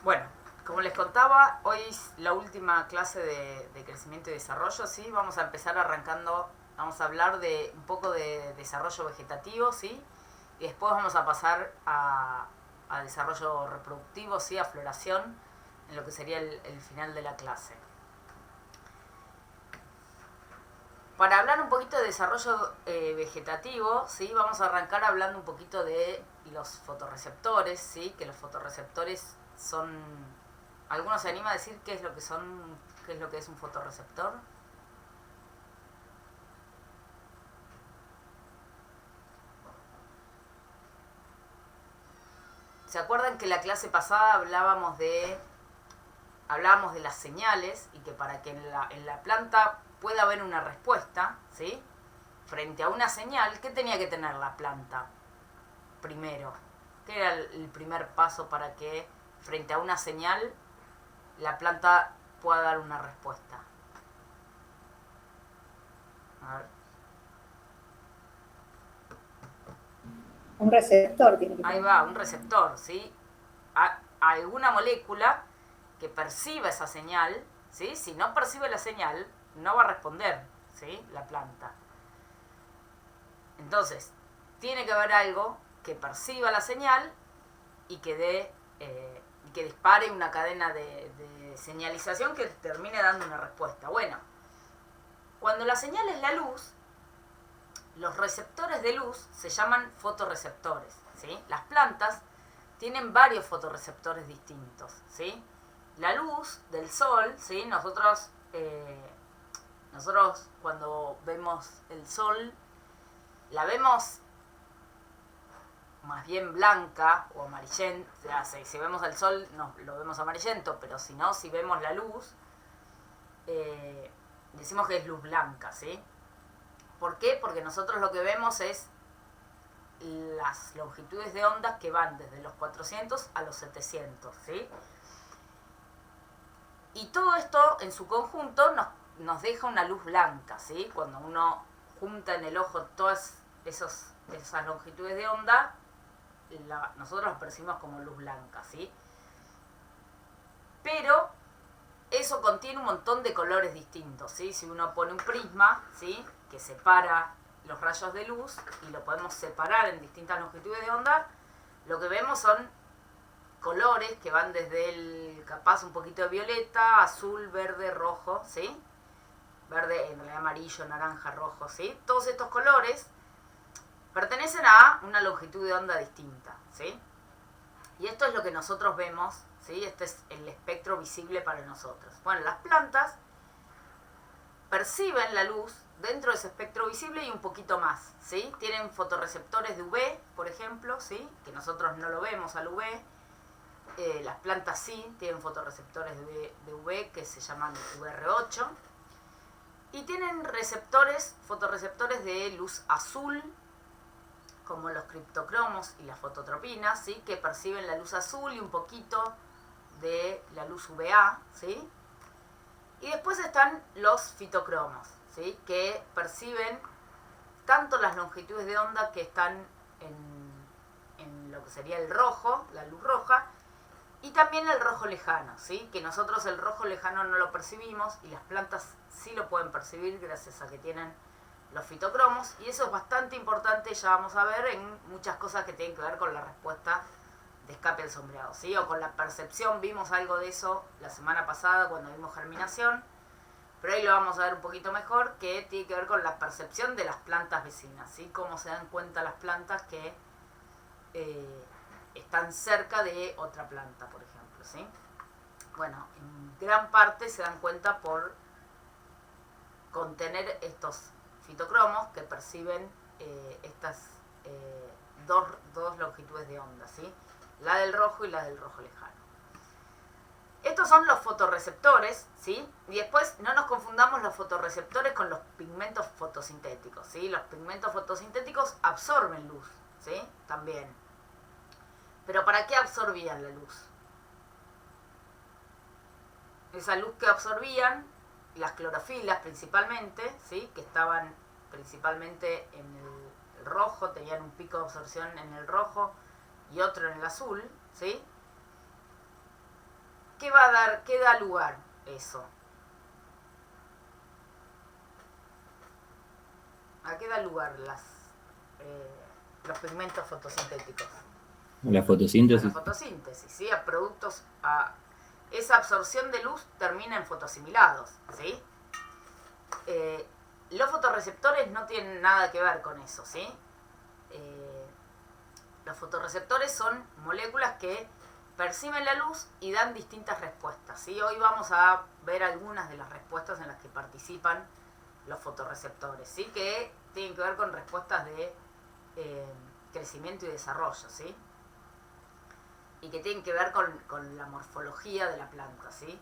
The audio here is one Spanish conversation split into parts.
Bueno, como les contaba, hoy es la última clase de crecimiento y desarrollo, ¿sí? Vamos a empezar arrancando, vamos a hablar de un poco de desarrollo vegetativo, ¿sí? Y después vamos a pasar a desarrollo reproductivo, ¿sí? A floración, en lo que sería el final de la clase. Para hablar un poquito de desarrollo vegetativo, ¿sí? Vamos a arrancar hablando un poquito de los fotorreceptores, ¿sí? Que los fotorreceptores son... ¿Alguno se anima a decir qué es lo que son, qué es lo que es un fotorreceptor? ¿Se acuerdan que la clase pasada hablábamos de las señales y que para que en la planta pueda haber una respuesta, ¿sí? Frente a una señal, ¿qué tenía que tener la planta primero? ¿Qué era el primer paso para que frente a una señal la planta pueda dar una respuesta? A ver. Un receptor tiene que Ahí tener. va, un receptor, ¿sí? Alguna molécula que perciba esa señal, ¿sí? Si no percibe la señal, no va a responder, ¿sí? La planta. Entonces, tiene que haber algo que perciba la señal y que que dispare una cadena de señalización que termine dando una respuesta. Bueno, cuando la señal es la luz, los receptores de luz se llaman fotorreceptores, ¿sí? Las plantas tienen varios fotorreceptores distintos, ¿sí? La luz del sol, ¿sí? Nosotros cuando vemos el sol, la vemos más bien blanca o amarillenta. O sea, si vemos el sol lo vemos amarillento, pero si no, si vemos la luz, decimos que es luz blanca, ¿sí? ¿Por qué? Porque nosotros lo que vemos es las longitudes de onda que van desde los 400 a los 700, ¿sí? Y todo esto en su conjunto nos deja una luz blanca, ¿sí? Cuando uno junta en el ojo todas esas longitudes de onda, nosotros los percibimos como luz blanca, ¿sí? Pero eso contiene un montón de colores distintos, ¿sí? Si uno pone un prisma, ¿sí? Que separa los rayos de luz y lo podemos separar en distintas longitudes de onda, lo que vemos son colores que van desde el capaz un poquito de violeta, azul, verde, rojo, ¿sí? Verde, amarillo, naranja, rojo, ¿sí? Todos estos colores pertenecen a una longitud de onda distinta, ¿sí? Y esto es lo que nosotros vemos, ¿sí? Este es el espectro visible para nosotros. Bueno, las plantas perciben la luz dentro de ese espectro visible y un poquito más, ¿sí? Tienen fotorreceptores de UV, por ejemplo, ¿sí? Que nosotros no lo vemos al UV. Las plantas sí tienen fotorreceptores de UV que se llaman UR8. Y tienen fotorreceptores de luz azul, como los criptocromos y las fototropinas, ¿sí? Que perciben la luz azul y un poquito de la luz UVA, ¿sí? Y después están los fitocromos, ¿sí? Que perciben tanto las longitudes de onda que están en lo que sería el rojo, la luz roja, y también el rojo lejano, ¿sí? Que nosotros el rojo lejano no lo percibimos y las plantas sí lo pueden percibir gracias a que tienen los fitocromos, y eso es bastante importante, ya vamos a ver, en muchas cosas que tienen que ver con la respuesta de escape al sombreado, ¿sí? O con la percepción. Vimos algo de eso la semana pasada cuando vimos germinación, pero ahí lo vamos a ver un poquito mejor, que tiene que ver con la percepción de las plantas vecinas, ¿sí? Cómo se dan cuenta las plantas que están cerca de otra planta, por ejemplo, ¿sí? Bueno, en gran parte se dan cuenta por contener estos fitocromos que perciben estas dos longitudes de onda, ¿sí? La del rojo y la del rojo lejano. Estos son los fotorreceptores, ¿sí? Y después no nos confundamos los fotorreceptores con los pigmentos fotosintéticos, ¿sí? Los pigmentos fotosintéticos absorben luz, ¿sí? También. ¿Pero para qué absorbían la luz? Esa luz que absorbían, las clorofilas principalmente, ¿sí? Que estaban principalmente en el rojo, tenían un pico de absorción en el rojo y otro en el azul, ¿sí? ¿qué va a dar, qué da lugar eso? ¿A qué da lugar los pigmentos fotosintéticos? La A fotosíntesis. la fotosíntesis, ¿sí? A productos, esa absorción de luz termina en fotoasimilados, ¿sí? Los fotorreceptores no tienen nada que ver con eso, ¿sí? Los fotorreceptores son moléculas que perciben la luz y dan distintas respuestas, ¿sí? Hoy vamos a ver algunas de las respuestas en las que participan los fotorreceptores, ¿sí? Que tienen que ver con respuestas de crecimiento y desarrollo, ¿sí? Y que tienen que ver con la morfología de la planta, ¿sí?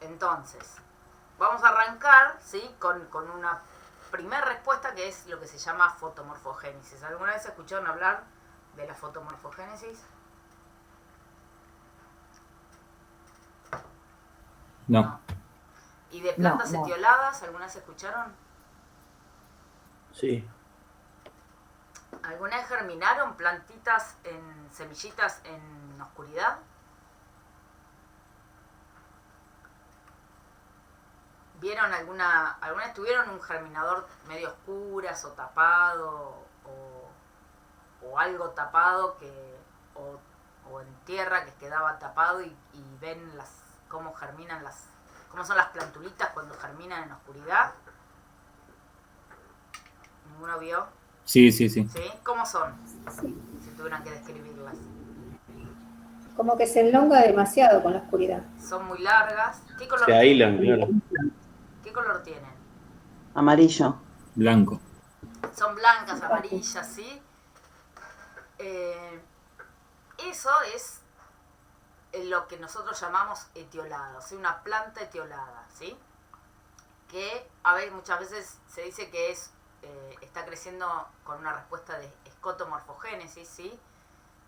Entonces, vamos a arrancar, ¿sí? con una primera respuesta que es lo que se llama fotomorfogénesis. ¿Alguna vez escucharon hablar de la fotomorfogénesis? No. ¿Y de plantas No. etioladas? ¿Alguna vez escucharon? Sí. ¿Alguna vez germinaron plantitas en semillitas en oscuridad? ¿Vieron alguna vez tuvieron un germinador medio oscuras o tapado o algo tapado o en tierra que quedaba tapado y ven cómo germinan cómo son las plantulitas cuando germinan en oscuridad? ¿Ninguno vio? Sí, sí, sí. ¿Sí? ¿Cómo son? Sí. Si tuvieran que describirlas. Como que se enlonga demasiado con la oscuridad. Son muy largas. ¿Qué color Se tienen? aíslan, claro. ¿Qué color tienen? Amarillo. Blanco. Son blancas, amarillas, ¿sí? Eso es lo que nosotros llamamos etiolado, ¿sí? Una planta etiolada, ¿sí? Que muchas veces se dice que está creciendo con una respuesta de escotomorfogénesis, ¿sí?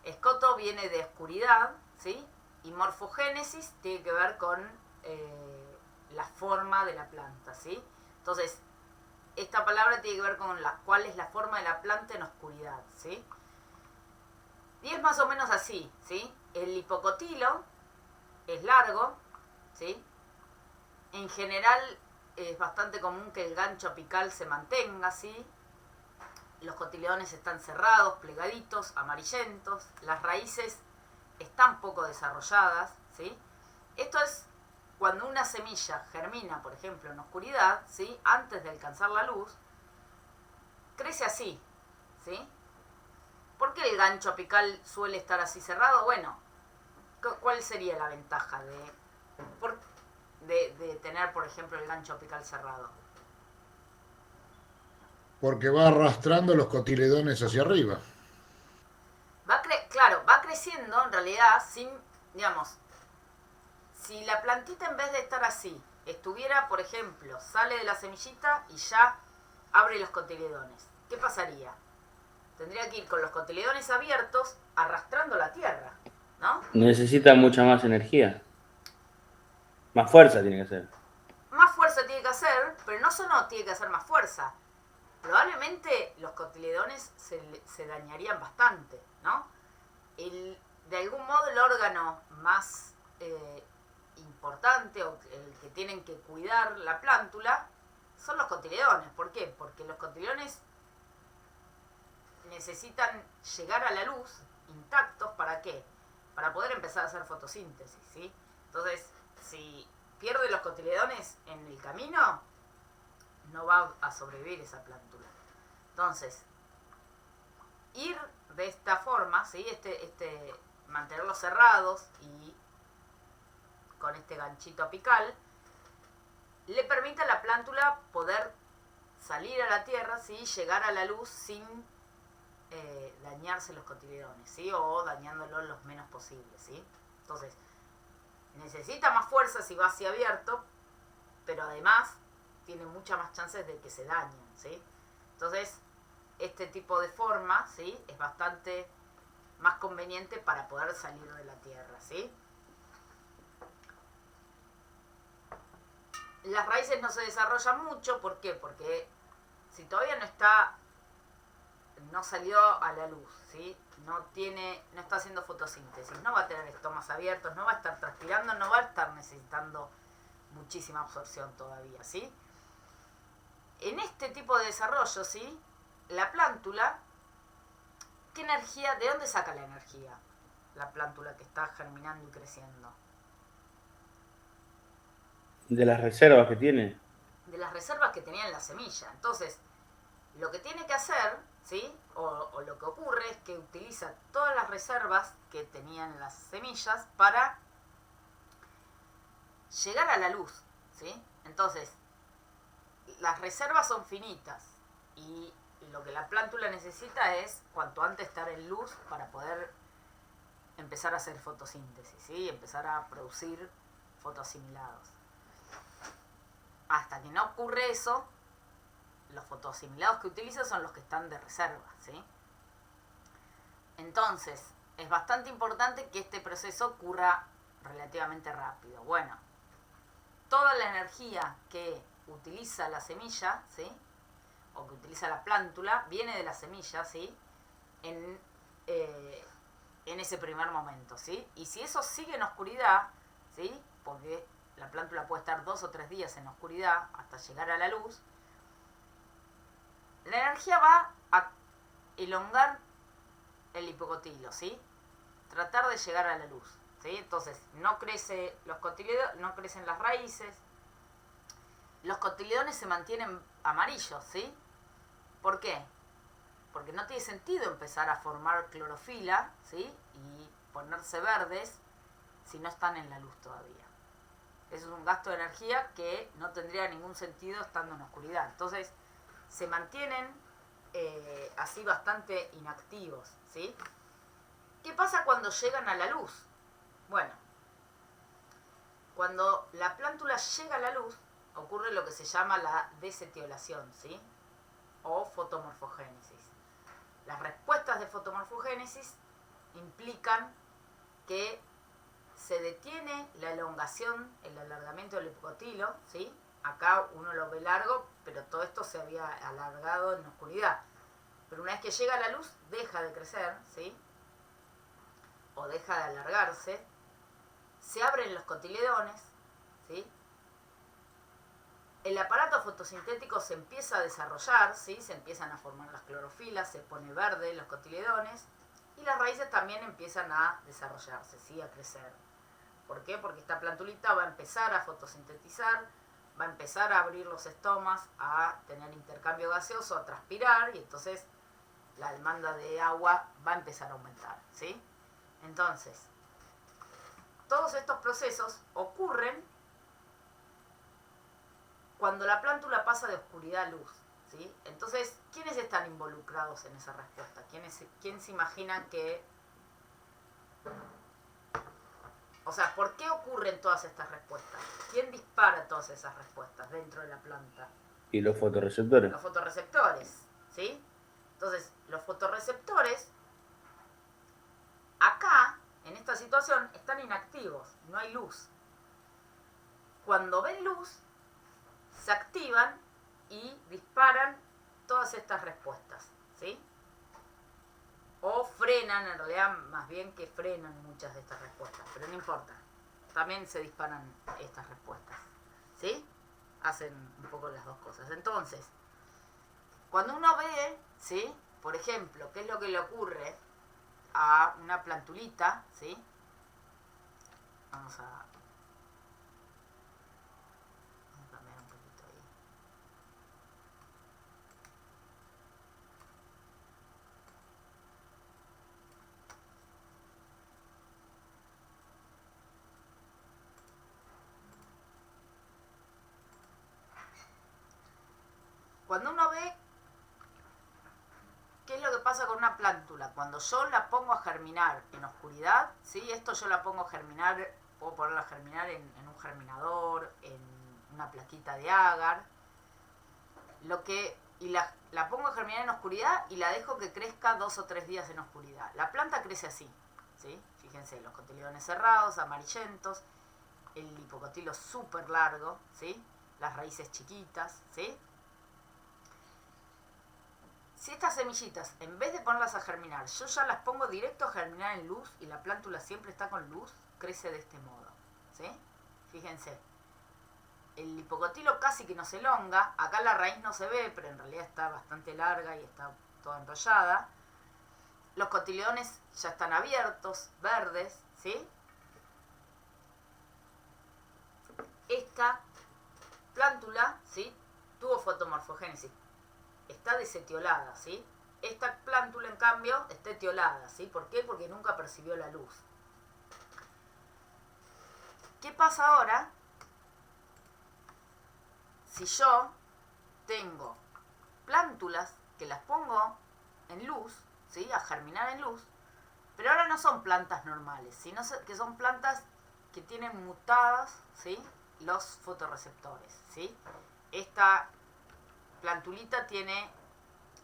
Escoto viene de oscuridad, ¿sí? Y morfogénesis tiene que ver con la forma de la planta, ¿sí? Entonces, esta palabra tiene que ver con cuál es la forma de la planta en oscuridad, ¿sí? Y es más o menos así, ¿sí? El hipocotilo es largo, ¿sí? En general es bastante común que el gancho apical se mantenga, ¿sí? Los cotiledones están cerrados, plegaditos, amarillentos. Las raíces están poco desarrolladas, ¿sí? Esto es cuando una semilla germina, por ejemplo, en oscuridad, ¿sí? Antes de alcanzar la luz, crece así, ¿sí? ¿Por qué el gancho apical suele estar así cerrado? Bueno, ¿cuál sería la ventaja de tener, por ejemplo, el gancho apical cerrado? Porque va arrastrando los cotiledones hacia arriba. Claro, va creciendo en realidad sin, digamos, si la plantita en vez de estar así, estuviera, por ejemplo, sale de la semillita y ya abre los cotiledones, ¿qué pasaría? Tendría que ir con los cotiledones abiertos arrastrando la tierra, ¿no? Necesita mucha más energía. Más fuerza tiene que ser. Más fuerza tiene que hacer, pero no solo tiene que hacer más fuerza. Probablemente los cotiledones se dañarían bastante, ¿no? De algún modo el órgano más importante o el que tienen que cuidar la plántula son los cotiledones. ¿Por qué? Porque los cotiledones necesitan llegar a la luz intactos. ¿Para qué? Para poder empezar a hacer fotosíntesis, ¿sí? Entonces, si pierde los cotiledones en el camino, no va a sobrevivir esa plántula. Entonces, ir de esta forma, ¿sí? Mantenerlos cerrados y con este ganchito apical, le permite a la plántula poder salir a la tierra, ¿sí? Llegar a la luz sin dañarse los cotiledones, ¿sí? O dañándolos lo menos posible, ¿sí? Entonces, necesita más fuerza si va así abierto, pero además tiene muchas más chances de que se dañen, ¿sí? Entonces, este tipo de forma, ¿sí? Es bastante más conveniente para poder salir de la tierra, ¿sí? Las raíces no se desarrollan mucho, ¿por qué? Porque si todavía no salió a la luz, ¿sí? no está haciendo fotosíntesis, no va a tener estomas abiertos, no va a estar transpirando, no va a estar necesitando muchísima absorción todavía, ¿sí? En este tipo de desarrollo, ¿sí? La plántula, ¿qué energía, de dónde saca la energía? La plántula que está germinando y creciendo. De las reservas que tiene. De las reservas que tenía en la semilla. Entonces, lo que tiene que hacer, ¿sí? O lo que ocurre es que utiliza todas las reservas que tenían las semillas para llegar a la luz, ¿sí? Entonces, las reservas son finitas y lo que la plántula necesita es cuanto antes estar en luz para poder empezar a hacer fotosíntesis, ¿sí? Empezar a producir fotoasimilados. Hasta que no ocurre eso, los fotoasimilados que utiliza son los que están de reserva, ¿sí? Entonces, es bastante importante que este proceso ocurra relativamente rápido. Bueno, toda la energía que utiliza la semilla, ¿sí? O que utiliza la plántula, viene de la semilla, ¿sí? En ese primer momento, ¿sí? Y si eso sigue en oscuridad, ¿sí? Porque la plántula puede estar 2 o 3 días en oscuridad hasta llegar a la luz, la energía va a elongar el hipocotilo, ¿sí? Tratar de llegar a la luz, ¿sí? Entonces, no crece los cotiledones, no crecen las raíces. Los cotiledones se mantienen amarillos, ¿sí? ¿Por qué? Porque no tiene sentido empezar a formar clorofila, ¿sí? Y ponerse verdes si no están en la luz todavía. Eso es un gasto de energía que no tendría ningún sentido estando en oscuridad. Entonces, se mantienen así bastante inactivos, ¿sí? ¿Qué pasa cuando llegan a la luz? Bueno, cuando la plántula llega a la luz, ocurre lo que se llama la desetiolación, ¿sí? O fotomorfogénesis. Las respuestas de fotomorfogénesis implican que se detiene la elongación, el alargamiento del hipocotilo, ¿sí? Acá uno lo ve largo, pero todo esto se había alargado en la oscuridad. Pero una vez que llega a la luz, deja de crecer, ¿sí? O deja de alargarse. Se abren los cotiledones, ¿sí? El aparato fotosintético se empieza a desarrollar, ¿sí? Se empiezan a formar las clorofilas, se pone verde los cotiledones y las raíces también empiezan a desarrollarse, ¿sí? A crecer. ¿Por qué? Porque esta plantulita va a empezar a fotosintetizar, va a empezar a abrir los estomas, a tener intercambio gaseoso, a transpirar, y entonces la demanda de agua va a empezar a aumentar, ¿sí? Entonces, todos estos procesos ocurren cuando la plántula pasa de oscuridad a luz, ¿sí? Entonces, ¿quiénes están involucrados en esa respuesta? ¿Quién se imaginan que... O sea, ¿por qué ocurren todas estas respuestas? ¿Quién dispara todas esas respuestas dentro de la planta? Y los fotorreceptores. Los fotorreceptores, ¿sí? Entonces, los fotorreceptores, acá, en esta situación, están inactivos, no hay luz. Cuando ven luz, se activan y disparan todas estas respuestas, ¿sí? O frenan, en realidad más bien que frenan muchas de estas respuestas, pero no importa, también se disparan estas respuestas, ¿sí? Hacen un poco las dos cosas. Entonces, cuando uno ve, ¿sí? Por ejemplo, qué es lo que le ocurre a una plantulita, ¿sí? Vamos a cambiar un poquito ahí. Cuando uno ve qué es lo que pasa con una plántula, cuando yo la pongo a germinar en oscuridad, ¿sí? Esto yo la pongo a germinar, puedo ponerla a germinar en un germinador, en una plaquita de agar, y la pongo a germinar en oscuridad y la dejo que crezca 2 o 3 días en oscuridad. La planta crece así, ¿sí? Fíjense, los cotiledones cerrados, amarillentos, el hipocotilo súper largo, ¿sí? Las raíces chiquitas, ¿sí? Si estas semillitas, en vez de ponerlas a germinar, yo ya las pongo directo a germinar en luz y la plántula siempre está con luz, crece de este modo, ¿sí? Fíjense, el hipocotilo casi que no se elonga, acá la raíz no se ve, pero en realidad está bastante larga y está toda enrollada. Los cotiledones ya están abiertos, verdes, ¿sí? Esta plántula, ¿sí? Tuvo fotomorfogénesis, está desetiolada, ¿sí? Esta plántula, en cambio, está etiolada, ¿sí? ¿Por qué? Porque nunca percibió la luz. ¿Qué pasa ahora si yo tengo plántulas que las pongo en luz, ¿sí? A germinar en luz, pero ahora no son plantas normales, sino que son plantas que tienen mutadas, ¿sí? Los fotorreceptores, ¿sí? Esta plantulita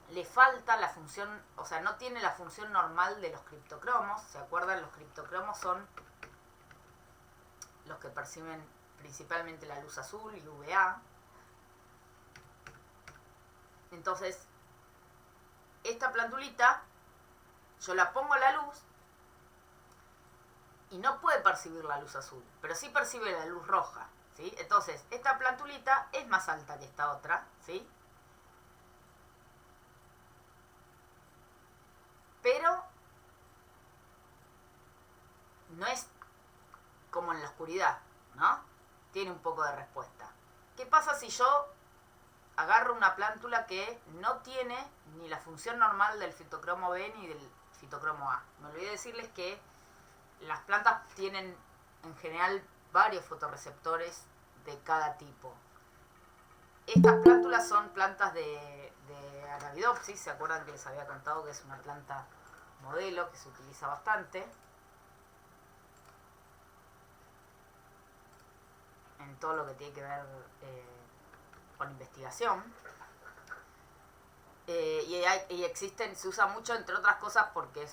le falta la función, o sea, no tiene la función normal de los criptocromos. ¿Se acuerdan? Los criptocromos son los que perciben principalmente la luz azul y UVA. Entonces, esta plantulita, yo la pongo a la luz y no puede percibir la luz azul, pero sí percibe la luz roja, ¿sí? Entonces, esta plantulita es más alta que esta otra, ¿sí? Pero no es como en la oscuridad, ¿no? Tiene un poco de respuesta. ¿Qué pasa si yo agarro una plántula que no tiene ni la función normal del fitocromo B ni del fitocromo A? Me olvidé decirles que las plantas tienen en general varios fotorreceptores de cada tipo. Estas plántulas son plantas de Arabidopsis. ¿Se acuerdan que les había contado que es una planta modelo que se utiliza bastante en todo lo que tiene que ver con investigación? Y existen, se usa mucho, entre otras cosas, porque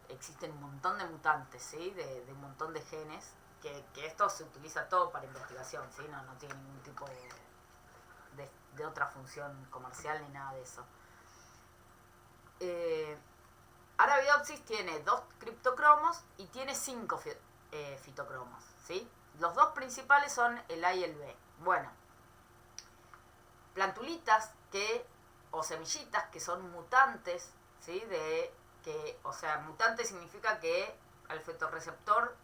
existen un montón de mutantes, ¿sí? De un montón de genes, que esto se utiliza todo para investigación, ¿sí? No tiene ningún tipo de otra función comercial ni nada de eso. Arabidopsis tiene 2 criptocromos y tiene 5 fitocromos, ¿sí? Los 2 principales son el A y el B. Bueno, plantulitas o semillitas que son mutantes, ¿sí? O sea, mutante significa que el fotorreceptor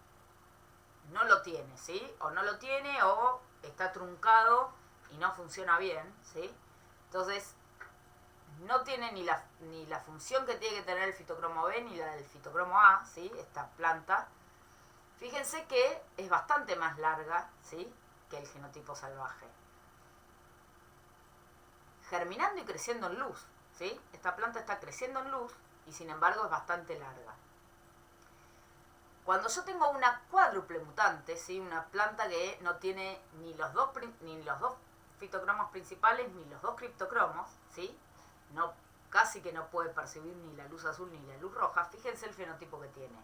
no lo tiene, ¿sí? O no lo tiene o está truncado y no funciona bien, ¿sí? Entonces, no tiene ni la función que tiene que tener el fitocromo B ni la del fitocromo A, ¿sí? Esta planta. Fíjense que es bastante más larga, ¿sí? Que el genotipo salvaje. Germinando y creciendo en luz, ¿sí? Esta planta está creciendo en luz y sin embargo es bastante larga. Cuando yo tengo una cuádruple mutante, ¿sí? Una planta que no tiene ni los dos fitocromos principales ni los 2 criptocromos, ¿sí? Casi que no puede percibir ni la luz azul ni la luz roja. Fíjense el fenotipo que tiene.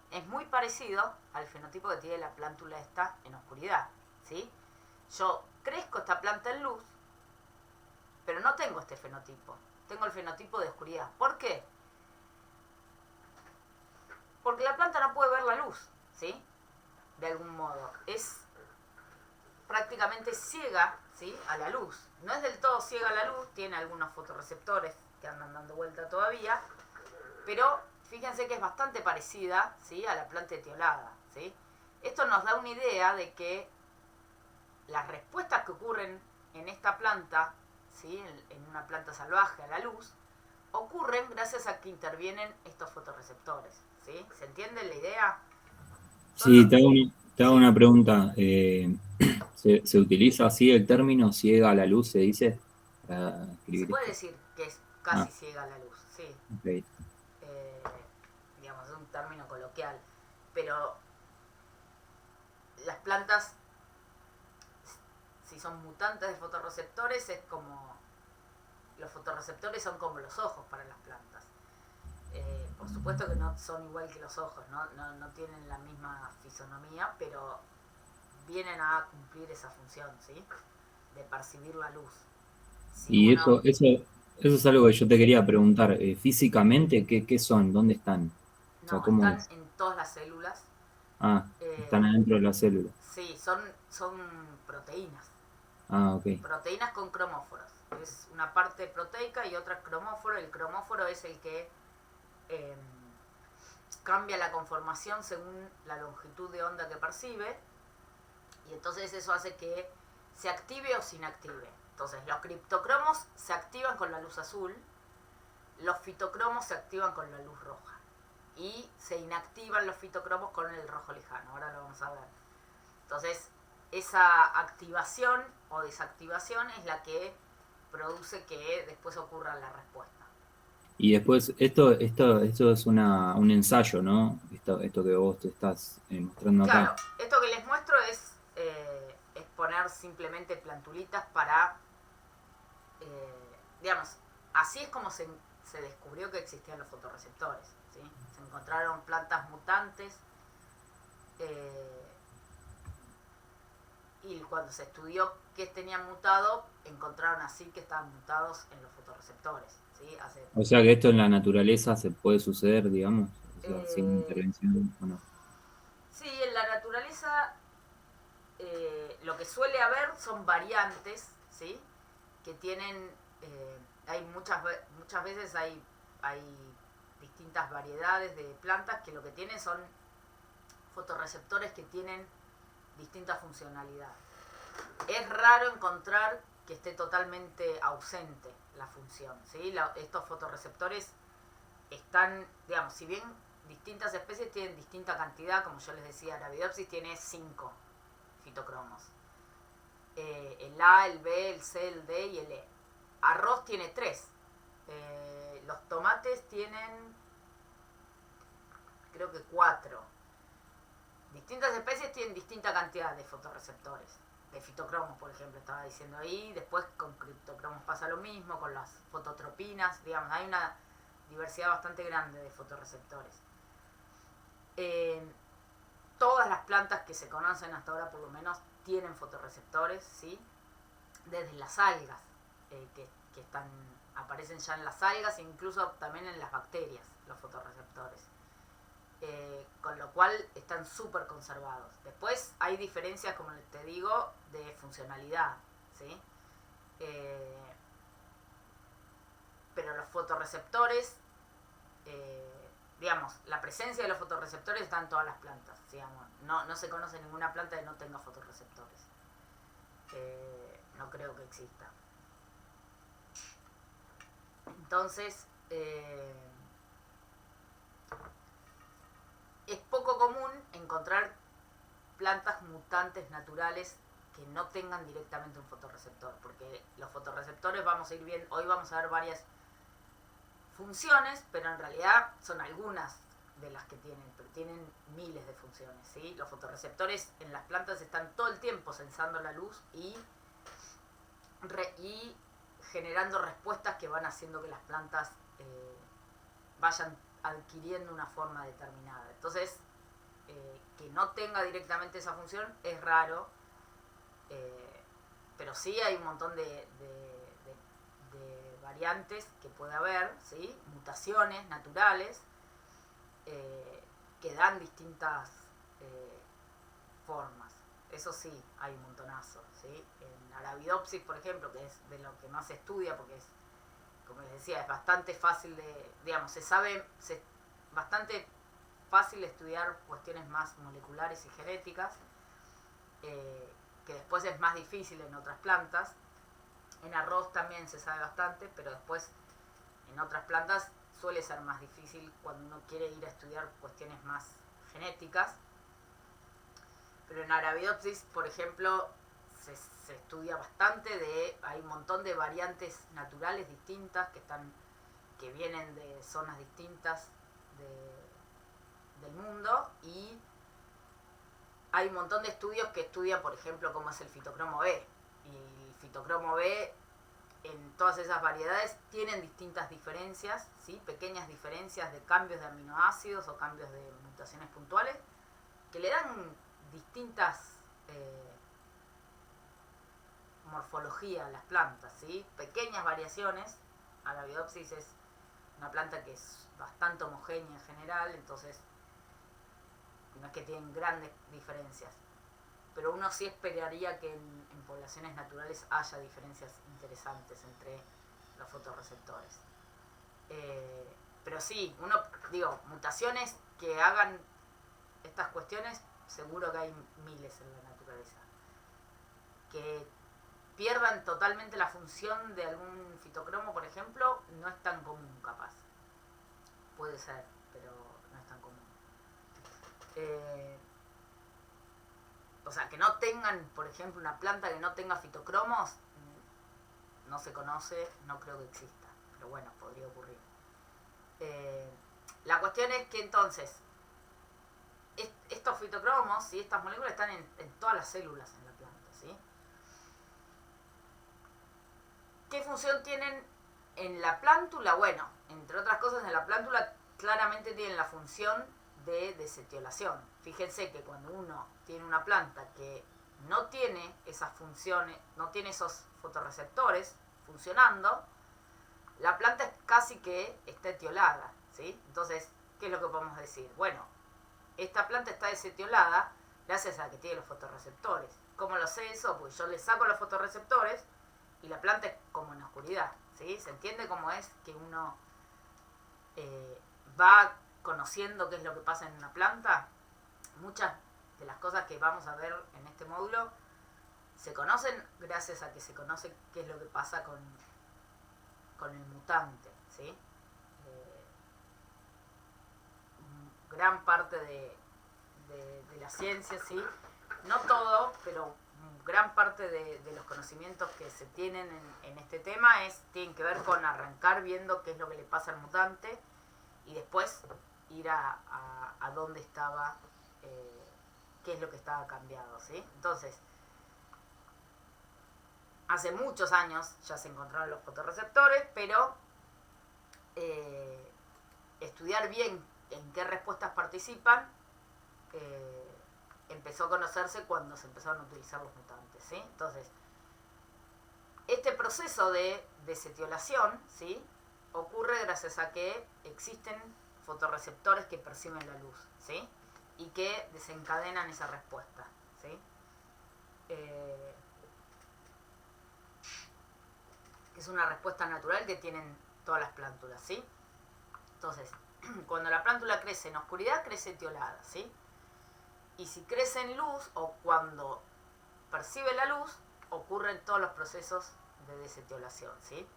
Es muy parecido al fenotipo que tiene la plántula esta en oscuridad, ¿sí? Yo crezco esta planta en luz, pero no tengo este fenotipo. Tengo el fenotipo de oscuridad. ¿Por qué? Porque la planta no puede ver la luz, ¿sí? De algún modo. Es prácticamente ciega, ¿sí? A la luz. No es del todo ciega a la luz, tiene algunos fotorreceptores que andan dando vuelta todavía, pero fíjense que es bastante parecida, ¿sí? A la planta etiolada, ¿sí? Esto nos da una idea de que las respuestas que ocurren en esta planta, ¿sí? En una planta salvaje a la luz, ocurren gracias a que intervienen estos fotorreceptores, ¿sí? ¿Se entiende la idea? Sí, te hago una pregunta. ¿Se utiliza así el término ciega a la luz, se dice? Para Se escribir puede esto. decir que es casi ciega a la luz, sí. Ok. Digamos, es un término coloquial, pero las plantas, si son mutantes de fotorreceptores, es como, los fotorreceptores son como los ojos para las plantas. Por supuesto que no son igual que los ojos, no tienen la misma fisonomía, pero vienen a cumplir esa función, ¿sí? De percibir la luz. Si Y uno- eso es algo que yo te quería preguntar. Físicamente, ¿qué son? ¿Dónde están? O sea, No, ¿cómo están es? en todas las células. Ah, están Eh, adentro de la célula. sí, son proteínas. Ah, ok. Proteínas con cromóforos. Es una parte proteica y otra cromóforo. El cromóforo es el que eh, cambia la conformación según la longitud de onda que percibe. Y entonces eso hace que se active o se inactive. Entonces los criptocromos se activan con la luz azul, los fitocromos se activan con la luz roja. Y se inactivan los fitocromos con el rojo lejano. Ahora lo vamos a ver. Entonces, esa activación o desactivación es la que produce que después ocurra la respuesta. Y después, esto es un ensayo, ¿no? Esto que vos te estás mostrando acá. Claro, esto que les muestro es poner simplemente plantulitas para, digamos, así es como se descubrió que existían los fotorreceptores, ¿sí? Se encontraron plantas mutantes y cuando se estudió qué tenían mutado, encontraron así que estaban mutados en los fotorreceptores, ¿sí? O sea que esto en la naturaleza se puede suceder, digamos, o sea, sin Eh, intervención o no. sí, en la naturaleza lo que suele haber son variantes, ¿sí? Que tienen, hay muchas veces hay distintas variedades de plantas que lo que tienen son fotorreceptores que tienen distinta funcionalidad. Es raro encontrar que esté totalmente ausente la función, ¿sí? Estos fotorreceptores están, digamos, si bien distintas especies tienen distinta cantidad, como yo les decía, Arabidopsis tiene 5 fitocromos. El A, el B, el C, el D y el E. Arroz tiene 3. Los tomates tienen, creo que 4. Distintas especies tienen distinta cantidad de fotorreceptores. De fitocromos, por ejemplo, estaba diciendo ahí. Después con criptocromos pasa lo mismo, con las fototropinas. Digamos, hay una diversidad bastante grande de fotorreceptores. Todas las plantas que se conocen hasta ahora, por lo menos, tienen fotorreceptores, ¿sí? Desde las algas, que aparecen ya en las algas e incluso también en las bacterias, los fotorreceptores. Con lo cual están súper conservados. Después hay diferencias, como te digo, de funcionalidad, ¿sí? Pero los fotorreceptores, digamos, la presencia de los fotorreceptores está en todas las plantas, digamos. No se conoce ninguna planta que no tenga fotorreceptores. No creo que exista. Entonces, es poco común encontrar plantas mutantes naturales que no tengan directamente un fotorreceptor, porque los fotorreceptores hoy vamos a ver varias funciones, pero en realidad son algunas de las que tienen, pero tienen miles de funciones, ¿sí? Los fotorreceptores en las plantas están todo el tiempo sensando la luz y generando respuestas que van haciendo que las plantas vayan adquiriendo una forma determinada. Entonces, que no tenga directamente esa función es raro, pero sí hay un montón de variantes que puede haber, ¿sí? Mutaciones naturales que dan distintas formas. Eso sí, hay un montonazo, ¿sí? En Arabidopsis, por ejemplo, que es de lo que más se estudia, porque es, como les decía, es bastante fácil bastante fácil estudiar cuestiones más moleculares y genéticas, que después es más difícil en otras plantas. En arroz también se sabe bastante, pero después en otras plantas suele ser más difícil cuando uno quiere ir a estudiar cuestiones más genéticas. Pero en Arabidopsis, por ejemplo, se estudia bastante hay un montón de variantes naturales distintas que vienen de zonas distintas del mundo, y hay un montón de estudios que estudian, por ejemplo, cómo es el fitocromo B. Y el fitocromo B en todas esas variedades tienen distintas diferencias, ¿sí? Pequeñas diferencias de cambios de aminoácidos o cambios de mutaciones puntuales que le dan distintas morfología a las plantas, ¿sí? Pequeñas variaciones Arabidopsis es una planta que es bastante homogénea en general, entonces no es que tienen grandes diferencias. Pero uno sí esperaría que en poblaciones naturales haya diferencias interesantes entre los fotorreceptores. Pero sí, mutaciones que hagan estas cuestiones, seguro que hay miles en la naturaleza. Que pierdan totalmente la función de algún fitocromo, por ejemplo, no es tan común, capaz. Puede ser, pero no es tan común. O sea, que no tengan, por ejemplo, una planta que no tenga fitocromos, no se conoce, no creo que exista. Pero bueno, podría ocurrir. La cuestión es que entonces, estos fitocromos y estas moléculas están en todas las células en la planta, ¿sí? ¿Qué función tienen en la plántula? Bueno, entre otras cosas, en la plántula claramente tienen la función de desetiolación. Fíjense que cuando uno tiene una planta que no tiene esas funciones, no tiene esos fotorreceptores funcionando, la planta es casi que está etiolada, ¿sí? Entonces, ¿qué es lo que podemos decir? Bueno, esta planta está desetiolada gracias a que tiene los fotorreceptores. ¿Cómo lo sé eso? Pues yo le saco los fotorreceptores y la planta es como en oscuridad, ¿sí? ¿Se entiende cómo es que uno va conociendo qué es lo que pasa en una planta? Muchas de las cosas que vamos a ver en este módulo se conocen gracias a que se conoce qué es lo que pasa con el mutante, ¿sí? Gran parte de la ciencia, ¿sí? No todo, pero gran parte de los conocimientos que se tienen en este tema tienen que ver con arrancar viendo qué es lo que le pasa al mutante y después ir a dónde estaba, qué es lo que estaba cambiado, ¿sí? Entonces, hace muchos años ya se encontraron los fotorreceptores, pero estudiar bien en qué respuestas participan empezó a conocerse cuando se empezaron a utilizar los mutantes, ¿sí? Entonces, este proceso de desetiolación, ¿sí?, ocurre gracias a que existen fotorreceptores que perciben la luz, ¿sí?, y que desencadenan esa respuesta, ¿sí? Que es una respuesta natural que tienen todas las plántulas, ¿sí? Entonces, cuando la plántula crece en oscuridad, crece etiolada, ¿sí? Y si crece en luz o cuando percibe la luz, ocurren todos los procesos de desetiolación, ¿sí?,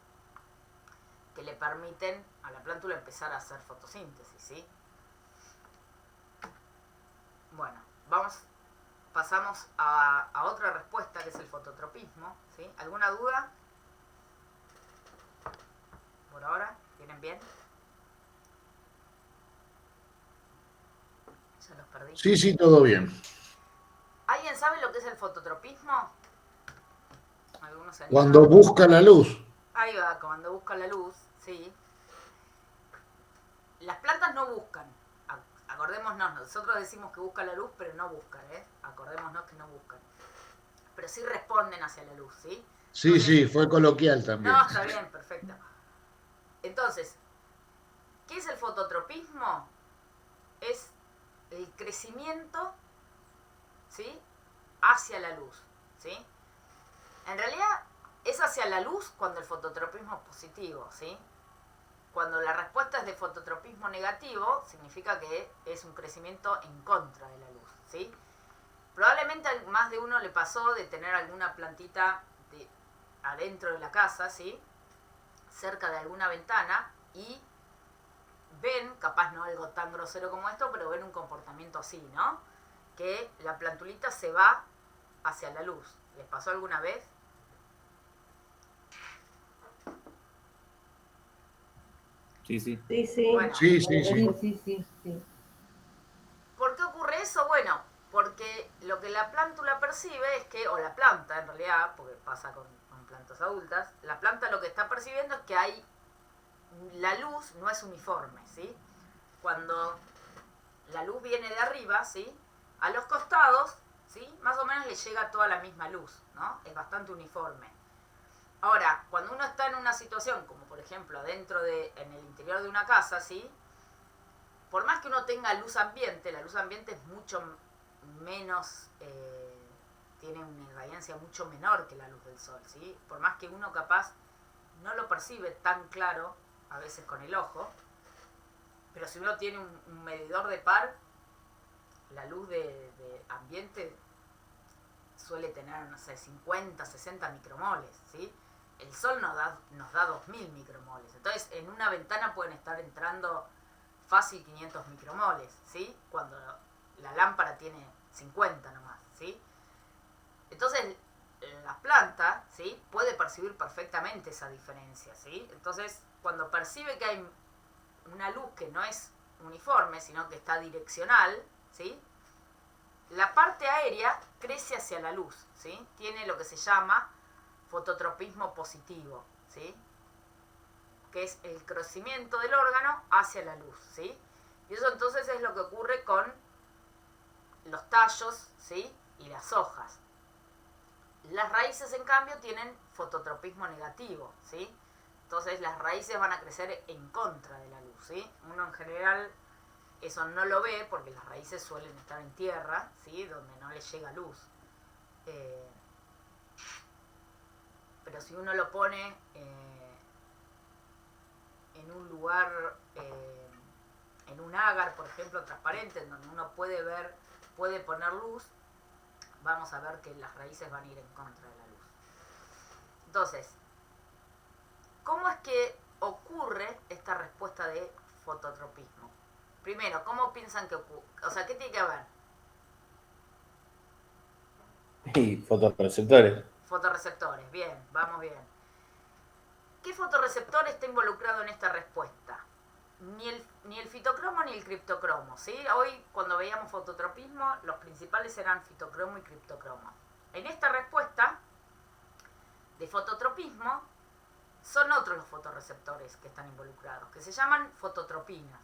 que le permiten a la plántula empezar a hacer fotosíntesis, ¿sí? Bueno, pasamos a otra respuesta que es el fototropismo, ¿sí? ¿Alguna duda? Por ahora, ¿vienen bien? Ya los perdí. Sí, todo bien. ¿Alguien sabe lo que es el fototropismo? Algunos se animan. Cuando busca la luz. Ahí va, cuando busca la luz, sí. Las plantas no buscan. Acordémonos, nosotros decimos que buscan la luz, pero no buscan, ¿eh? Acordémonos que no buscan. Pero sí responden hacia la luz, ¿sí? Sí, fue coloquial también. No, está bien, perfecto. Entonces, ¿qué es el fototropismo? Es el crecimiento, ¿sí?, hacia la luz, ¿sí? En realidad es hacia la luz cuando el fototropismo es positivo, ¿sí? Cuando la respuesta es de fototropismo negativo, significa que es un crecimiento en contra de la luz, ¿sí? Probablemente a más de uno le pasó de tener alguna plantita adentro de la casa, ¿sí?, cerca de alguna ventana, y ven, capaz no algo tan grosero como esto, pero ven un comportamiento así, ¿no? Que la plantulita se va hacia la luz. ¿Les pasó alguna vez? Sí, sí. Sí, sí. Bueno. Sí. Sí. ¿Por qué ocurre eso? Bueno, porque lo que la plántula percibe es que, o la planta en realidad, porque pasa con plantas adultas, la planta lo que está percibiendo es que la luz no es uniforme, ¿sí? Cuando la luz viene de arriba, ¿sí?, a los costados, ¿sí?, más o menos le llega toda la misma luz, ¿no? Es bastante uniforme. Ahora, cuando uno está en una situación, como por ejemplo en el interior de una casa, ¿sí? Por más que uno tenga luz ambiente, la luz ambiente es mucho menos, tiene una irradiancia mucho menor que la luz del sol, ¿sí? Por más que uno capaz no lo percibe tan claro, a veces con el ojo, pero si uno tiene un medidor de par, la luz de ambiente suele tener, no sé, 50, 60 micromoles, ¿sí? El sol nos da 2000 micromoles. Entonces, en una ventana pueden estar entrando fácil 500 micromoles, ¿sí? Cuando la lámpara tiene 50 nomás, ¿sí? Entonces, la planta, ¿sí? Puede percibir perfectamente esa diferencia, ¿sí? Entonces, cuando percibe que hay una luz que no es uniforme, sino que está direccional, ¿sí? La parte aérea crece hacia la luz, ¿sí? Tiene lo que se llama fototropismo positivo, ¿sí? Que es el crecimiento del órgano hacia la luz, ¿sí? Y eso entonces es lo que ocurre con los tallos, ¿sí? Y las hojas. Las raíces, en cambio, tienen fototropismo negativo, ¿sí? Entonces las raíces van a crecer en contra de la luz, ¿sí? Uno en general eso no lo ve porque las raíces suelen estar en tierra, ¿sí? Donde no le llega luz. Pero si uno lo pone en un lugar, en un agar, por ejemplo, transparente, en donde uno puede poner luz, vamos a ver que las raíces van a ir en contra de la luz. Entonces, ¿cómo es que ocurre esta respuesta de fototropismo? Primero, ¿cómo piensan que ocurre? O sea, ¿qué tiene que haber? Y fotorreceptores. Fotorreceptores, bien, vamos bien. ¿Qué fotorreceptor está involucrado en esta respuesta? Ni el fitocromo ni el criptocromo, ¿sí? Hoy, cuando veíamos fototropismo, los principales eran fitocromo y criptocromo. En esta respuesta de fototropismo, son otros los fotorreceptores que están involucrados, que se llaman fototropinas.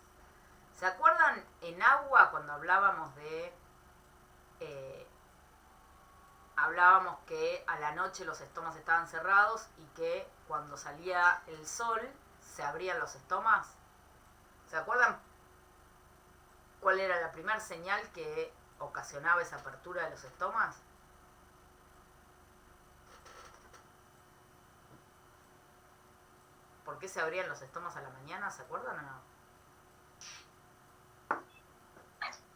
¿Se acuerdan en agua cuando hablábamos de... hablábamos que a la noche los estomas estaban cerrados y que cuando salía el sol se abrían los estomas? ¿Se acuerdan cuál era la primera señal que ocasionaba esa apertura de los estomas? ¿Por qué se abrían los estomas a la mañana? ¿Se acuerdan o no?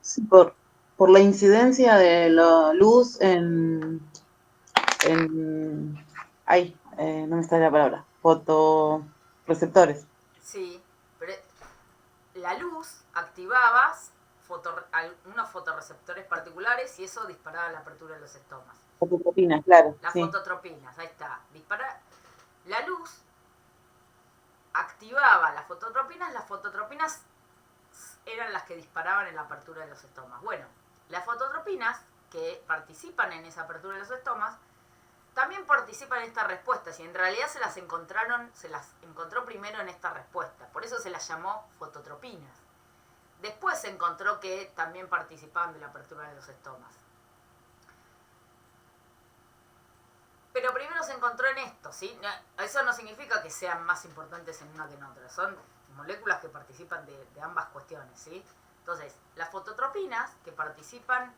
Sí, por la incidencia de la luz ay, no me sale la palabra, fotorreceptores. Sí, pero la luz activaba unos fotorreceptores particulares y eso disparaba la apertura de los estomas. Fototropinas, claro. Las Sí. fototropinas, ahí está. La luz activaba las fototropinas eran las que disparaban en la apertura de los estomas. Bueno, las fototropinas que participan en esa apertura de los estomas también participan en esta respuesta, y en realidad se las encontró primero en esta respuesta, por eso se las llamó fototropinas. Después se encontró que también participaban de la apertura de los estomas. Pero primero se encontró en esto, ¿sí? Eso no significa que sean más importantes en una que en otra, son moléculas que participan de ambas cuestiones, ¿sí? Entonces, las fototropinas que participan,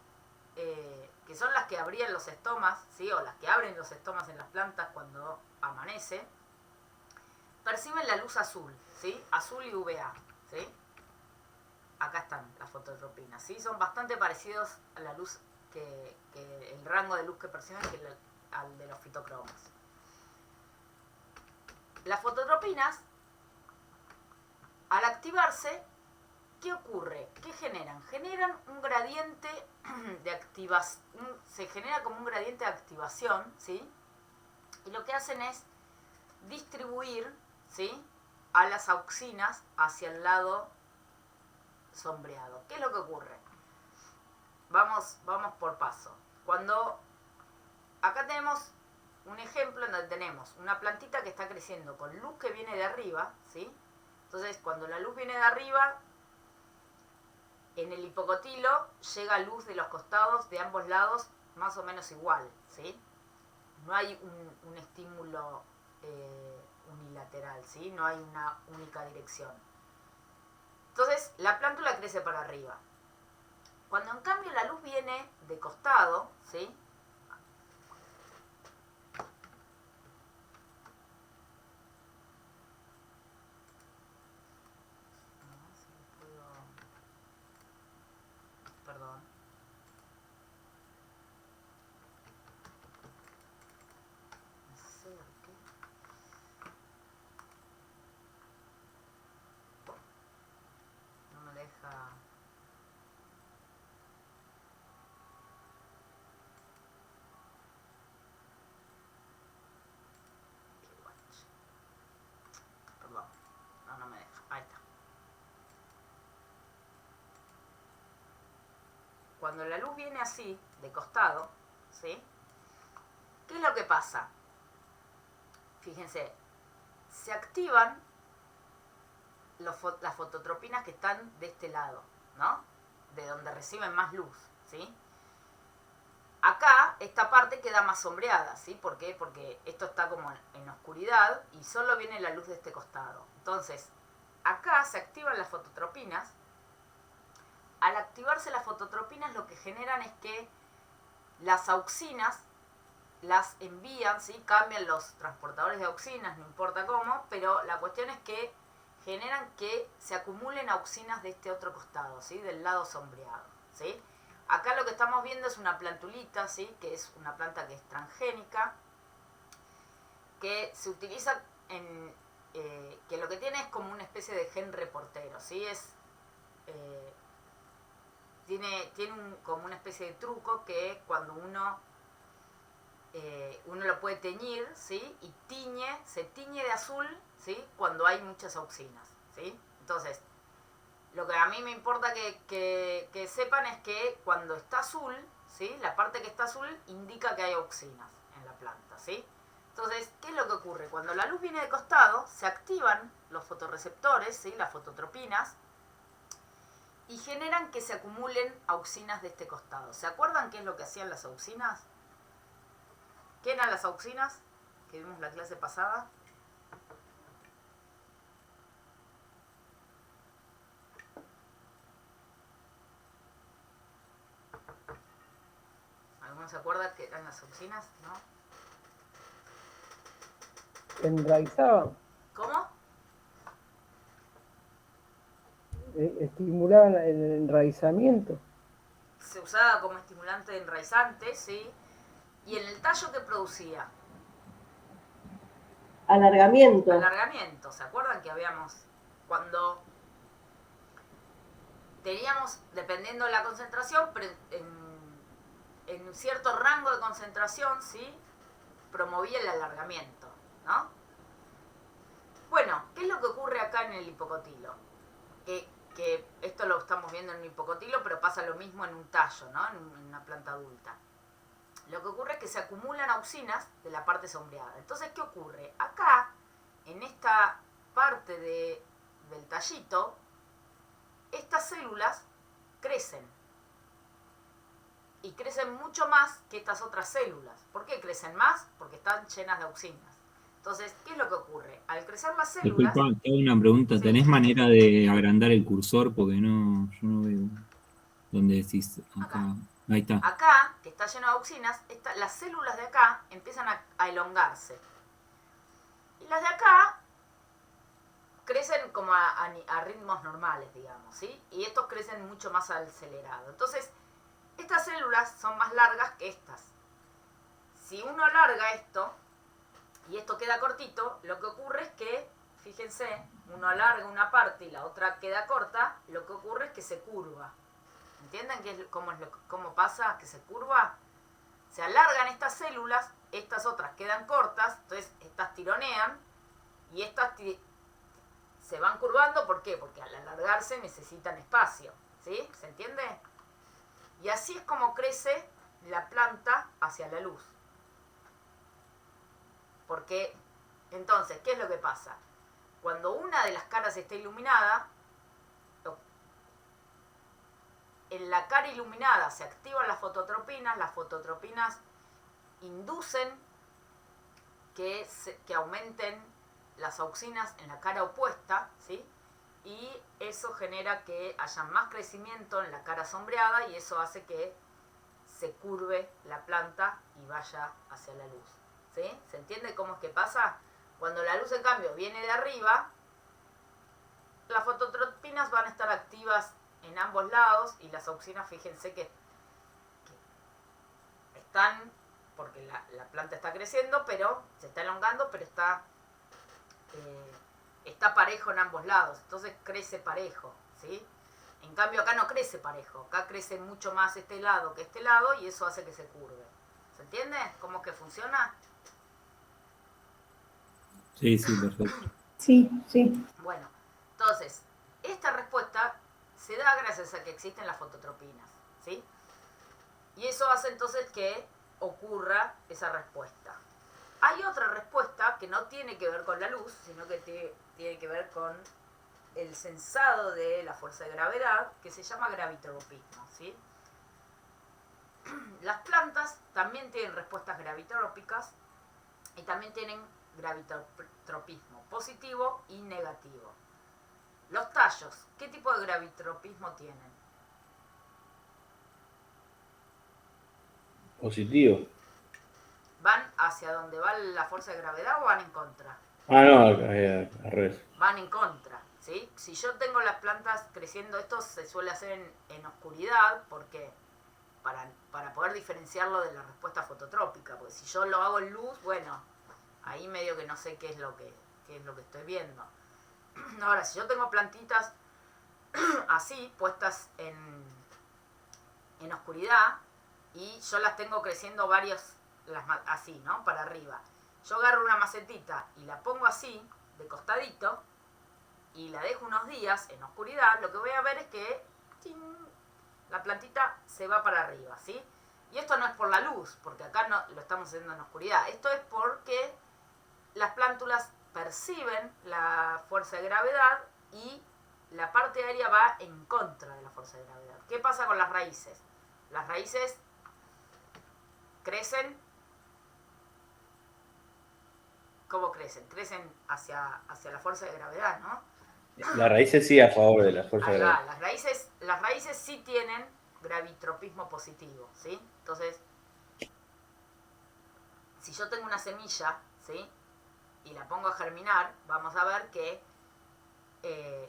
que son las que abrían los estomas, ¿sí? O las que abren los estomas en las plantas cuando amanece, perciben la luz azul, ¿sí? Azul y UVA, ¿sí? Acá están las fototropinas, ¿sí? Son bastante parecidos a la luz que el rango de luz que perciben al de los fitocromos. Las fototropinas, al activarse, ¿qué ocurre? ¿Qué generan? Generan un gradiente de activación, se genera como un gradiente de activación, ¿sí? Y lo que hacen es distribuir, ¿sí?, a las auxinas hacia el lado sombreado. ¿Qué es lo que ocurre? Vamos por paso. Cuando acá tenemos un ejemplo en donde tenemos una plantita que está creciendo con luz que viene de arriba, ¿sí? Entonces, cuando la luz viene de arriba, en el hipocotilo llega luz de los costados, de ambos lados, más o menos igual, ¿sí? No hay un estímulo unilateral, ¿sí? No hay una única dirección. Entonces, la plántula crece para arriba. Cuando en cambio la luz viene de costado, ¿sí? Perdón. No sé por qué. No me deja. Qué guacho. Perdón. No, no me deja. Ahí está. Cuando la luz viene así, de costado, ¿sí? ¿Qué es lo que pasa? Fíjense, se activan las fototropinas que están de este lado, ¿no? De donde reciben más luz, ¿sí? Acá, esta parte queda más sombreada, ¿sí? ¿Por qué? Porque esto está como en oscuridad y solo viene la luz de este costado. Entonces, acá se activan las fototropinas. Al activarse las fototropinas, lo que generan es que las auxinas las envían, ¿sí? Cambian los transportadores de auxinas, no importa cómo, pero la cuestión es que generan que se acumulen auxinas de este otro costado, ¿sí? Del lado sombreado, ¿sí? Acá lo que estamos viendo es una plantulita, ¿sí? Que es una planta que es transgénica, que se utiliza en... que lo que tiene es como una especie de gen reportero, ¿sí? Tiene como una especie de truco que cuando uno lo puede teñir, ¿sí? Y se tiñe de azul, ¿sí? Cuando hay muchas auxinas, ¿sí? Entonces, lo que a mí me importa que sepan es que cuando está azul, ¿sí? La parte que está azul indica que hay auxinas en la planta, ¿sí? Entonces, ¿qué es lo que ocurre? Cuando la luz viene de costado, se activan los fotorreceptores, ¿sí? Las fototropinas, y generan que se acumulen auxinas de este costado. ¿Se acuerdan qué es lo que hacían las auxinas? ¿Qué eran las auxinas? Que vimos la clase pasada. ¿Alguno se acuerda qué eran las auxinas? ¿No? Enraizaban, ¿Cómo? estimulaban el enraizamiento. Se usaba como estimulante enraizante, ¿sí? ¿Y en el tallo qué producía? Alargamiento. Alargamiento. ¿Se acuerdan que habíamos, cuando teníamos, dependiendo de la concentración, pero en un cierto rango de concentración, ¿sí? Promovía el alargamiento, ¿no? Bueno, ¿qué es lo que ocurre acá en el hipocotilo? Que esto lo estamos viendo en un hipocotilo, pero pasa lo mismo en un tallo, ¿no? En una planta adulta. Lo que ocurre es que se acumulan auxinas de la parte sombreada. Entonces, ¿qué ocurre? Acá, en esta parte del tallito, estas células crecen. Y crecen mucho más que estas otras células. ¿Por qué crecen más? Porque están llenas de auxinas. Entonces, ¿qué es lo que ocurre? Al crecer las células... Disculpa, te hago una pregunta. Sí. ¿Tenés manera de agrandar el cursor? Porque yo no veo dónde decís acá. Ahí está. Acá, que está lleno de auxinas, las células de acá empiezan a elongarse. Y las de acá crecen como a ritmos normales, digamos, ¿sí? Y estos crecen mucho más acelerado. Entonces, estas células son más largas que estas. Si uno alarga esto, y esto queda cortito, lo que ocurre es que, fíjense, uno alarga una parte y la otra queda corta, lo que ocurre es que se curva. ¿Entienden cómo pasa que se curva? Se alargan estas células, estas otras quedan cortas, entonces estas tironean y estas se van curvando. ¿Por qué? Porque al alargarse necesitan espacio, ¿sí? ¿Se entiende? Y así es como crece la planta hacia la luz. Porque, entonces, ¿qué es lo que pasa? Cuando una de las caras está iluminada, en la cara iluminada se activan las fototropinas inducen que aumenten las auxinas en la cara opuesta, ¿sí? Y eso genera que haya más crecimiento en la cara sombreada y eso hace que se curve la planta y vaya hacia la luz, ¿sí? ¿Se entiende cómo es que pasa? Cuando la luz, en cambio, viene de arriba, las fototropinas van a estar activas en ambos lados y las auxinas, fíjense que están, porque la planta está creciendo, pero se está elongando, pero está parejo en ambos lados, entonces crece parejo, ¿sí? En cambio acá no crece parejo, acá crece mucho más este lado que este lado y eso hace que se curve. ¿Se entiende cómo es que funciona? Sí, sí, perfecto. Sí, sí. Bueno, entonces, esta respuesta se da gracias a que existen las fototropinas, ¿sí? Y eso hace entonces que ocurra esa respuesta. Hay otra respuesta que no tiene que ver con la luz, sino que tiene que ver con el sensado de la fuerza de gravedad, que se llama gravitropismo, ¿sí? Las plantas también tienen respuestas gravitrópicas y también tienen gravitropismo positivo y negativo. Los tallos, ¿qué tipo de gravitropismo tienen? Positivo. ¿Van hacia donde va la fuerza de gravedad o van en contra? Ah, no, al revés. Van en contra, ¿sí? Si yo tengo las plantas creciendo, esto se suele hacer en oscuridad, porque para poder diferenciarlo de la respuesta fototrópica, porque si yo lo hago en luz, bueno, ahí medio que no sé qué es lo que estoy viendo. Ahora, si yo tengo plantitas así, puestas en oscuridad, y yo las tengo creciendo así, ¿no? Para arriba. Yo agarro una macetita y la pongo así, de costadito, y la dejo unos días en oscuridad, lo que voy a ver es que la plantita se va para arriba, ¿sí? Y esto no es por la luz, porque acá no lo estamos haciendo en oscuridad. Esto es porque las plántulas perciben la fuerza de gravedad y la parte aérea va en contra de la fuerza de gravedad. ¿Qué pasa con las raíces? Las raíces crecen. ¿Cómo crecen? Crecen hacia la fuerza de gravedad, ¿no? La raíz es sí a favor de la fuerza de Ahí gravedad. va, las raíces sí tienen gravitropismo positivo, ¿sí? Entonces, si yo tengo una semilla, ¿sí? Y la pongo a germinar, vamos a ver que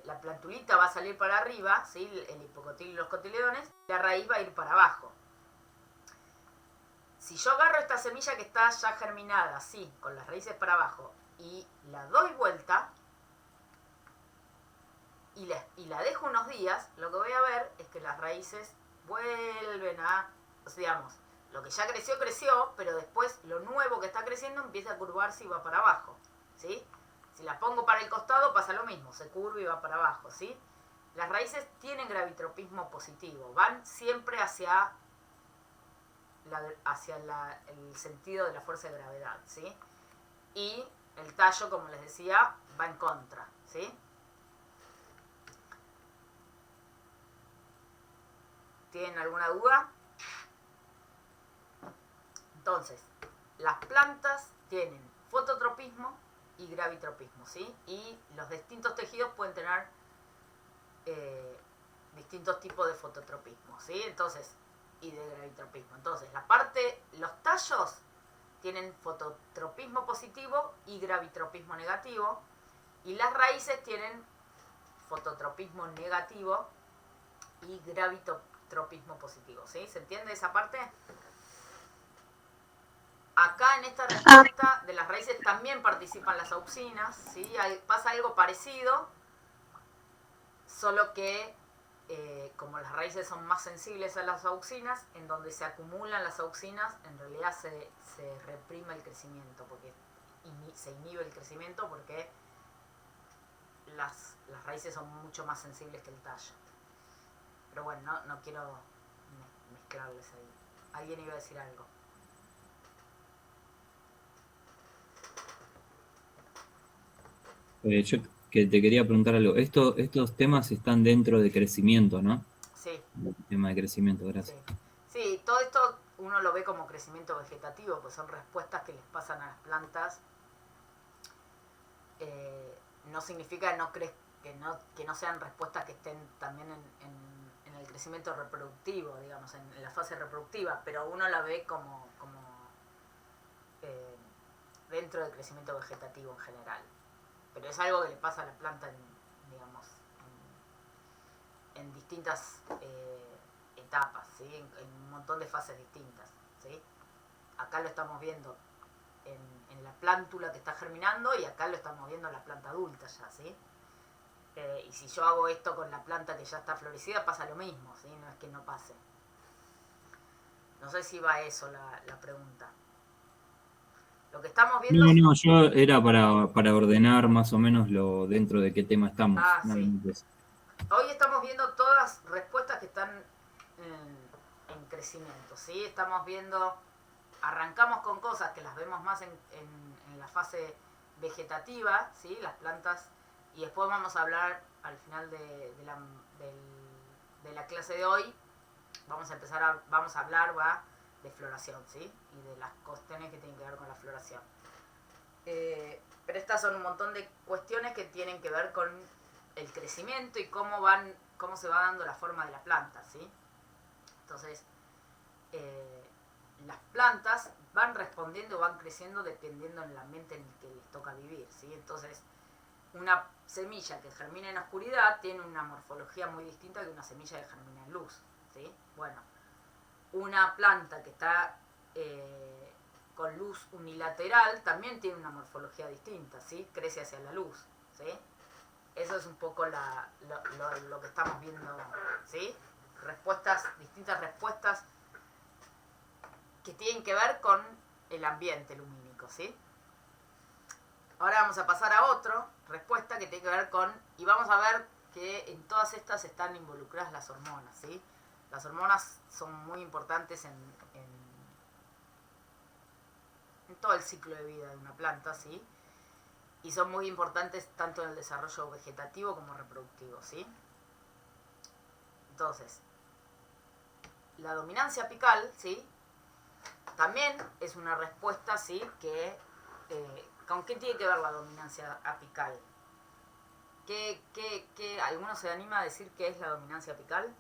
la plantulita va a salir para arriba, ¿sí? El hipocotil y los cotiledones, la raíz va a ir para abajo. Si yo agarro esta semilla que está ya germinada, sí, con las raíces para abajo, y la doy vuelta, y la dejo unos días, lo que voy a ver es que las raíces vuelven a, digamos, lo que ya creció, pero después lo nuevo que está creciendo empieza a curvarse y va para abajo, ¿sí? Si la pongo para el costado pasa lo mismo, se curva y va para abajo, ¿sí? Las raíces tienen gravitropismo positivo, van siempre hacia el sentido de la fuerza de gravedad, ¿sí? Y el tallo, como les decía, va en contra, ¿sí? ¿Tienen alguna duda? Entonces, las plantas tienen fototropismo y gravitropismo, ¿sí? Y los distintos tejidos pueden tener distintos tipos de fototropismo, ¿sí? Entonces, y de gravitropismo. Entonces, los tallos tienen fototropismo positivo y gravitropismo negativo, y las raíces tienen fototropismo negativo y gravitropismo positivo, ¿sí? ¿Se entiende esa parte? Acá en esta respuesta de las raíces también participan las auxinas, ¿sí? Pasa algo parecido, solo que como las raíces son más sensibles a las auxinas, en donde se acumulan las auxinas, en realidad se reprime el crecimiento, porque se inhibe el crecimiento porque las raíces son mucho más sensibles que el tallo. Pero bueno, no quiero mezclarles ahí. ¿Alguien iba a decir algo? Yo que te quería preguntar algo. Estos temas están dentro de crecimiento, ¿no? Sí. El tema de crecimiento, gracias. Sí, todo esto uno lo ve como crecimiento vegetativo, pues son respuestas que les pasan a las plantas no significa que no sean respuestas que estén también en el crecimiento reproductivo, digamos, en la fase reproductiva, pero uno la ve como dentro del crecimiento vegetativo en general. Pero es algo que le pasa a la planta en distintas etapas, ¿sí? En un montón de fases distintas, ¿sí? Acá lo estamos viendo en la plántula que está germinando y acá lo estamos viendo en la planta adulta ya, ¿sí? Y si yo hago esto con la planta que ya está florecida, pasa lo mismo, ¿sí? No es que no pase. No sé si va a eso la pregunta. Lo que estamos viendo... No, yo era para ordenar más o menos dentro de qué tema estamos. Ah, Nada sí. más que eso. Hoy estamos viendo todas respuestas que están en crecimiento, ¿sí? Estamos viendo, arrancamos con cosas que las vemos más en la fase vegetativa, ¿sí? Las plantas, y después vamos a hablar al final de la clase de hoy, vamos a hablar de floración, ¿sí? Y de las cuestiones que tienen que ver con la floración. Pero estas son un montón de cuestiones que tienen que ver con el crecimiento y cómo se va dando la forma de la planta, ¿sí? Entonces, las plantas van respondiendo, van creciendo dependiendo del ambiente en el que les toca vivir, ¿sí? Entonces, una semilla que germina en oscuridad tiene una morfología muy distinta que una semilla que germina en luz, ¿sí? Bueno, una planta que está con luz unilateral también tiene una morfología distinta, ¿sí? Crece hacia la luz, ¿sí? Eso es un poco lo que estamos viendo, ¿sí? Distintas respuestas que tienen que ver con el ambiente lumínico, ¿sí? Ahora vamos a pasar a otra respuesta que tiene que ver con... Y vamos a ver que en todas estas están involucradas las hormonas, ¿sí? Las hormonas son muy importantes en todo el ciclo de vida de una planta, ¿sí? Y son muy importantes tanto en el desarrollo vegetativo como reproductivo, ¿sí? Entonces, la dominancia apical, ¿sí? También es una respuesta, ¿sí? Que, ¿con qué tiene que ver la dominancia apical? ¿Alguno se anima a decir qué es la dominancia apical?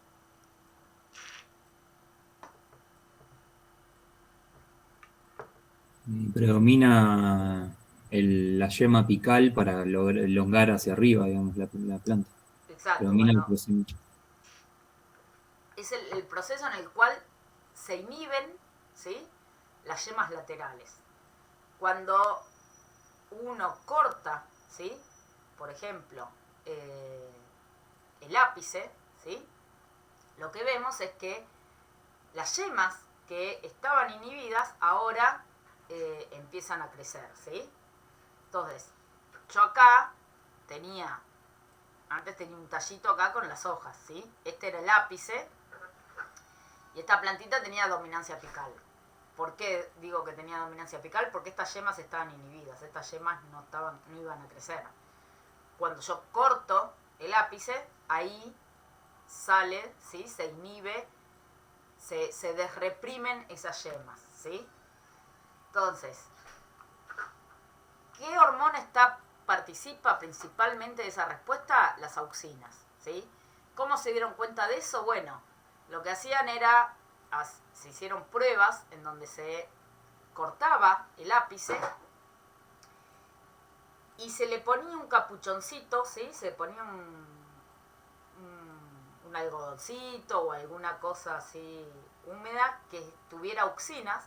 Predomina la yema apical para elongar hacia arriba, digamos, la planta. Exacto, Predomina el bueno, crecimiento. es el proceso en el cual se inhiben, ¿sí? Las yemas laterales. Cuando uno corta, ¿sí? Por ejemplo, el ápice, ¿sí? Lo que vemos es que las yemas que estaban inhibidas ahora empiezan a crecer, ¿sí? Entonces, yo acá antes tenía un tallito acá con las hojas, ¿sí? Este era el ápice y esta plantita tenía dominancia apical. ¿Por qué digo que tenía dominancia apical? Porque estas yemas estaban inhibidas, estas yemas no iban a crecer. Cuando yo corto el ápice, ahí sale, ¿sí? Se inhibe, se desreprimen esas yemas, ¿sí? Entonces, ¿qué hormona participa principalmente de esa respuesta? Las auxinas, ¿sí? ¿Cómo se dieron cuenta de eso? Bueno, lo que hacían era, se hicieron pruebas en donde se cortaba el ápice y se le ponía un capuchoncito, ¿sí? Se ponía un algodoncito o alguna cosa así húmeda que tuviera auxinas,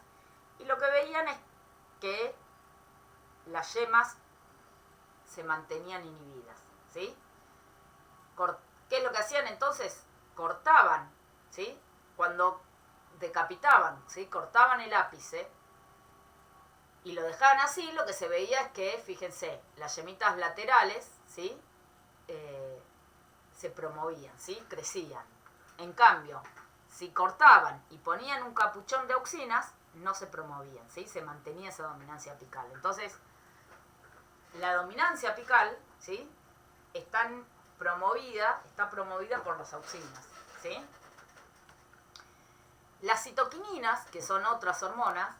y lo que veían es que las yemas se mantenían inhibidas, ¿sí? ¿Qué es lo que hacían entonces? Cortaban, ¿sí? Cuando decapitaban, ¿sí? Cortaban el ápice y lo dejaban así, lo que se veía es que, fíjense, las yemitas laterales, ¿sí? Se promovían, ¿sí? Crecían. En cambio, si cortaban y ponían un capuchón de auxinas, no se promovían, ¿sí? Se mantenía esa dominancia apical. Entonces, la dominancia apical, ¿sí? Está promovida por las auxinas, ¿sí? Las citoquininas, que son otras hormonas,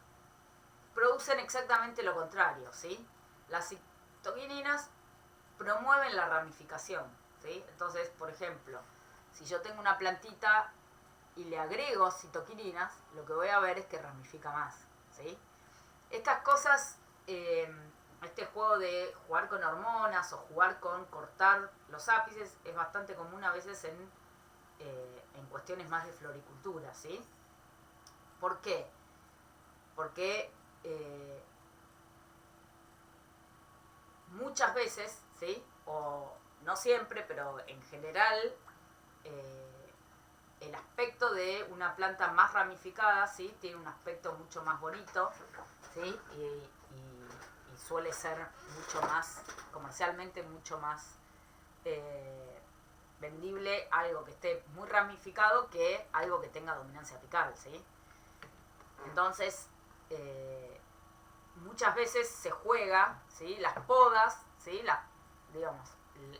producen exactamente lo contrario, ¿sí? Las citoquininas promueven la ramificación, ¿sí? Entonces, por ejemplo, si yo tengo una plantita y le agrego citoquininas, lo que voy a ver es que ramifica más, ¿sí? Estas cosas, este juego de jugar con hormonas o jugar con cortar los ápices es bastante común a veces en cuestiones más de floricultura, ¿sí? ¿Por qué? Porque muchas veces, ¿sí? O no siempre, pero en general, el aspecto de una planta más ramificada, ¿sí? Tiene un aspecto mucho más bonito, ¿sí? Y suele ser mucho más, comercialmente mucho más vendible algo que esté muy ramificado que algo que tenga dominancia apical, ¿sí? Entonces, muchas veces se juega, ¿sí? Las podas, ¿sí? Digamos,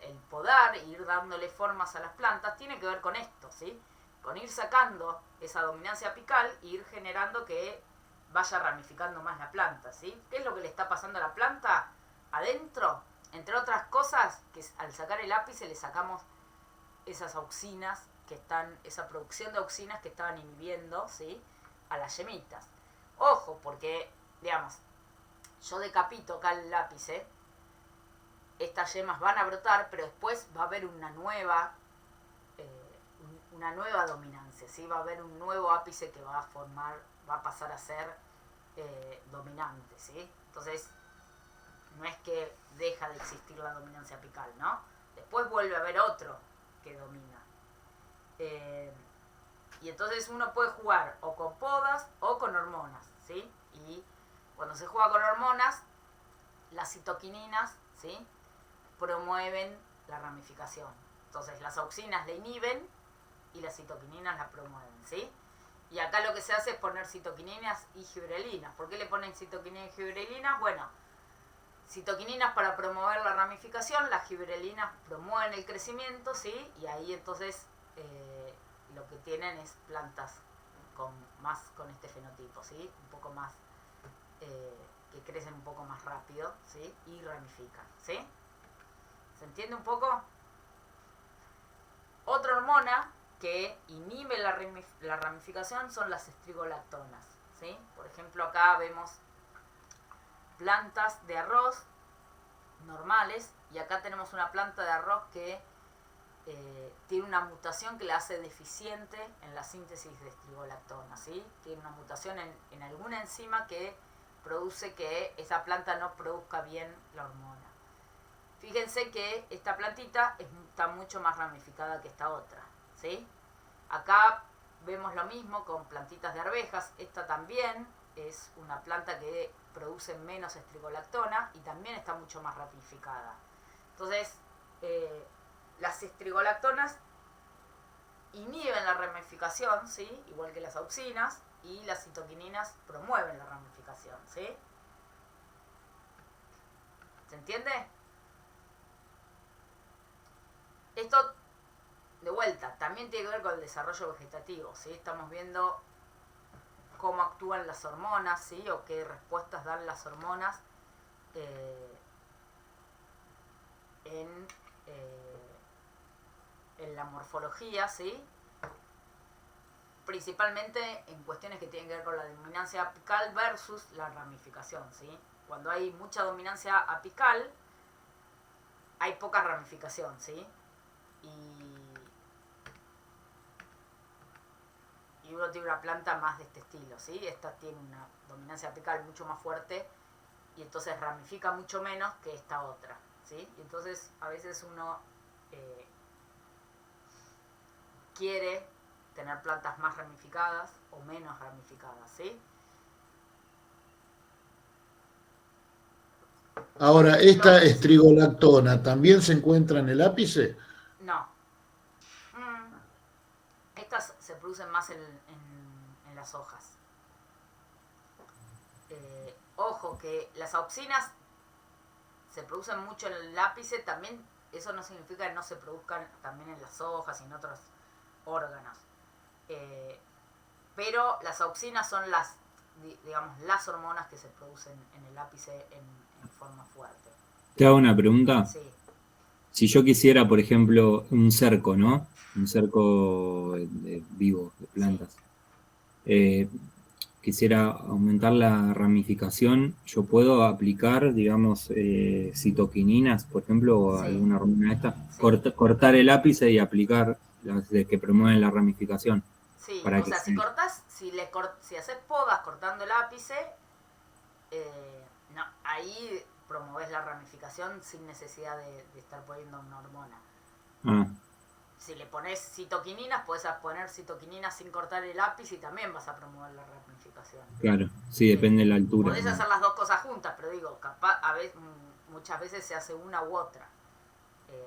el podar e ir dándole formas a las plantas tiene que ver con esto, ¿sí? Con ir sacando esa dominancia apical e ir generando que vaya ramificando más la planta, ¿sí? ¿Qué es lo que le está pasando a la planta? Adentro, entre otras cosas, que al sacar el ápice le sacamos esas auxinas que están, esa producción de auxinas que estaban inhibiendo, ¿sí? A las yemitas. Ojo, porque, digamos, yo decapito acá el ápice, estas yemas van a brotar, pero después va a haber una nueva dominancia, ¿sí? Va a haber un nuevo ápice que va a formar, va a pasar a ser dominante, ¿sí? Entonces, no es que deja de existir la dominancia apical, ¿no? Después vuelve a haber otro que domina. Y entonces uno puede jugar o con podas o con hormonas, ¿sí? Y cuando se juega con hormonas, las citoquininas, ¿sí? Promueven la ramificación. Entonces las auxinas la inhiben y las citoquininas la promueven, ¿sí? Y acá lo que se hace es poner citoquininas y gibrelinas. ¿Por qué le ponen citoquininas y gibrelinas? Bueno, citoquininas para promover la ramificación, las gibrelinas promueven el crecimiento, ¿sí? Y ahí entonces lo que tienen es plantas con este fenotipo, ¿sí? Un poco más, que crecen un poco más rápido, ¿sí? Y ramifican, ¿sí? ¿Se entiende un poco? Otra hormona que inhibe la ramificación son las estrigolactonas, ¿sí? Por ejemplo, acá vemos plantas de arroz normales y acá tenemos una planta de arroz que tiene una mutación que la hace deficiente en la síntesis de estrigolactona, ¿sí? Tiene una mutación en alguna enzima que produce que esa planta no produzca bien la hormona. Fíjense que esta plantita está mucho más ramificada que esta otra, ¿sí? Acá vemos lo mismo con plantitas de arvejas. Esta también es una planta que produce menos estrigolactona y también está mucho más ramificada. Entonces, las estrigolactonas inhiben la ramificación, ¿sí? Igual que las auxinas, y las citoquininas promueven la ramificación, ¿sí? ¿Se entiende? Esto, de vuelta, también tiene que ver con el desarrollo vegetativo, ¿sí? Estamos viendo cómo actúan las hormonas, ¿sí? O qué respuestas dan las hormonas en la morfología, ¿sí? Principalmente en cuestiones que tienen que ver con la dominancia apical versus la ramificación, ¿sí? Cuando hay mucha dominancia apical, hay poca ramificación, ¿sí? Y uno tiene una planta más de este estilo, ¿sí? Esta tiene una dominancia apical mucho más fuerte y entonces ramifica mucho menos que esta otra, ¿sí? Y entonces a veces uno quiere tener plantas más ramificadas o menos ramificadas, ¿sí? Ahora, ¿esta estrigolactona también se encuentra en el ápice? No. Estas se producen más en las hojas. Ojo que las auxinas se producen mucho en el ápice, también eso no significa que no se produzcan también en las hojas y en otros órganos. Pero las auxinas son las hormonas que se producen en el ápice en forma fuerte. ¿Te hago una pregunta? Sí. Si yo quisiera, por ejemplo, un cerco, ¿no? Un cerco vivo, de plantas. Quisiera aumentar la ramificación, yo puedo aplicar, digamos, citoquininas, por ejemplo, o Sí. alguna hormona de esta, Sí. cortar el ápice y aplicar las que promueven la ramificación. Sí, Para o que sea, si cortás, si haces podas cortando el ápice, no, ahí promovés la ramificación sin necesidad de estar poniendo una hormona. Ah, Si le pones citoquininas, puedes poner citoquininas sin cortar el ápice y también vas a promover la ramificación. claro, sí, depende de la altura. Podés hacer las dos cosas juntas, pero digo, capaz, muchas veces se hace una u otra.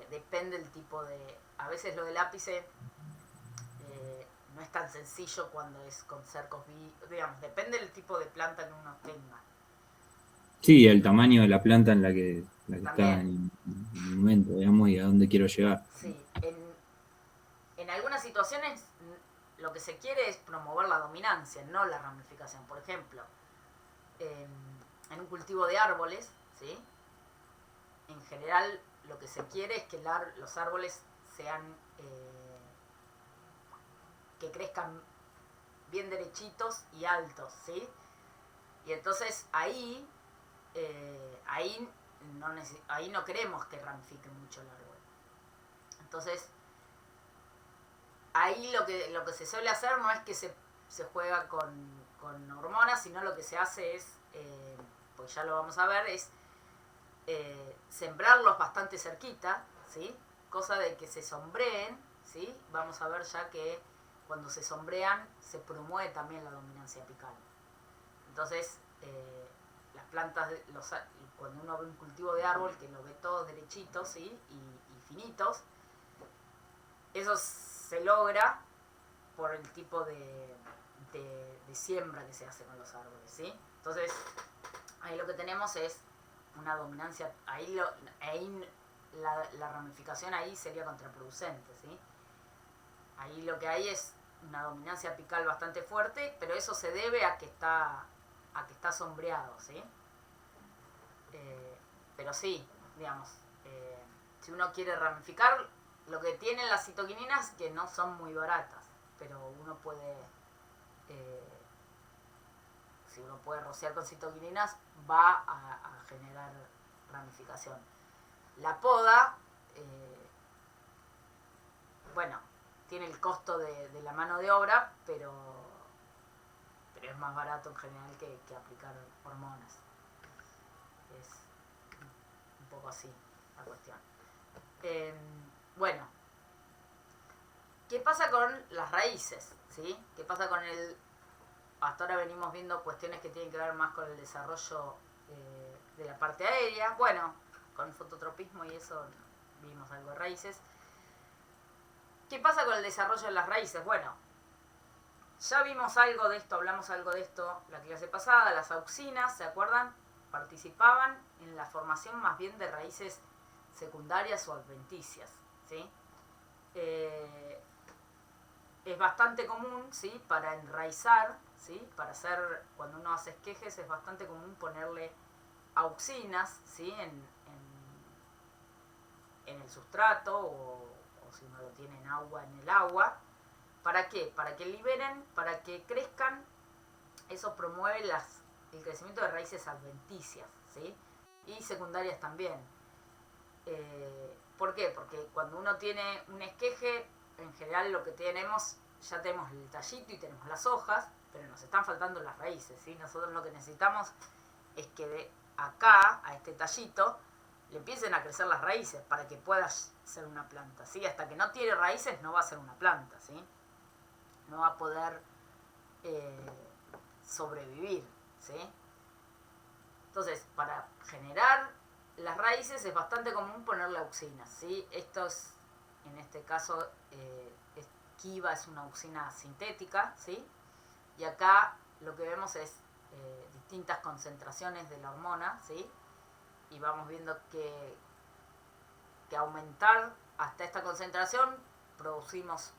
Depende del tipo de... A veces lo del ápice no es tan sencillo cuando es con cercos, digamos, depende del tipo de planta que uno tenga. Sí, el tamaño de la planta en la que está También. en el momento, digamos, y a dónde quiero llegar. Sí, en algunas situaciones lo que se quiere es promover la dominancia, no la ramificación. Por ejemplo, en un cultivo de árboles, ¿sí? En general lo que se quiere es que los árboles sean que crezcan bien derechitos y altos, ¿sí? Y entonces ahí no queremos que ramifique mucho el árbol. Entonces ahí lo que se suele hacer no es que se juega con hormonas, sino lo que se hace es, pues ya lo vamos a ver, es sembrarlos bastante cerquita, ¿sí? Cosa de que se sombreen, ¿sí? Vamos a ver ya que cuando se sombrean se promueve también la dominancia apical. Entonces, las plantas, cuando uno ve un cultivo de árbol que lo ve todos derechitos, ¿sí? y finitos, eso se logra por el tipo de siembra que se hace con los árboles, ¿sí? Entonces, ahí lo que tenemos es una dominancia, ahí la ramificación ahí sería contraproducente, ¿sí? Ahí lo que hay es una dominancia apical bastante fuerte, pero eso se debe a que está sombreado, ¿sí? Pero sí, digamos, si uno quiere ramificar, lo que tienen las citoquininas que no son muy baratas, pero uno puede, si uno puede rociar con citoquininas, va a generar ramificación. La poda, bueno, tiene el costo de la mano de obra, pero es más barato en general que aplicar hormonas. Es un poco así la cuestión. Bueno, ¿qué pasa con las raíces? ¿Sí? ¿Qué pasa con hasta ahora venimos viendo cuestiones que tienen que ver más con el desarrollo de la parte aérea? Bueno, con el fototropismo y eso vimos algo de raíces. ¿Qué pasa con el desarrollo de las raíces? Bueno, ya vimos algo de esto, hablamos algo de esto la clase pasada. Las auxinas, ¿se acuerdan? Participaban en la formación más bien de raíces secundarias o adventicias, ¿sí? Es bastante común, ¿sí? Para enraizar, ¿sí? Para hacer, cuando uno hace esquejes, es bastante común ponerle auxinas, ¿sí? En el sustrato o si uno lo tiene en agua, en el agua. ¿Para qué? Para que liberen, para que crezcan. Eso promueve el crecimiento de raíces adventicias, ¿sí? Y secundarias también. ¿Por qué? Porque cuando uno tiene un esqueje, en general lo que tenemos, ya tenemos el tallito y tenemos las hojas, pero nos están faltando las raíces, ¿sí? Nosotros lo que necesitamos es que de acá, a este tallito, le empiecen a crecer las raíces para que pueda ser una planta, ¿sí? Hasta que no tiene raíces no va a ser una planta, ¿sí? No va a poder sobrevivir, ¿sí? Entonces, para generar las raíces es bastante común ponerle auxinas, ¿sí? Esto es, en este caso, Kiva es una auxina sintética, ¿sí? Y acá lo que vemos es distintas concentraciones de la hormona, ¿sí? Y vamos viendo que aumentar hasta esta concentración producimos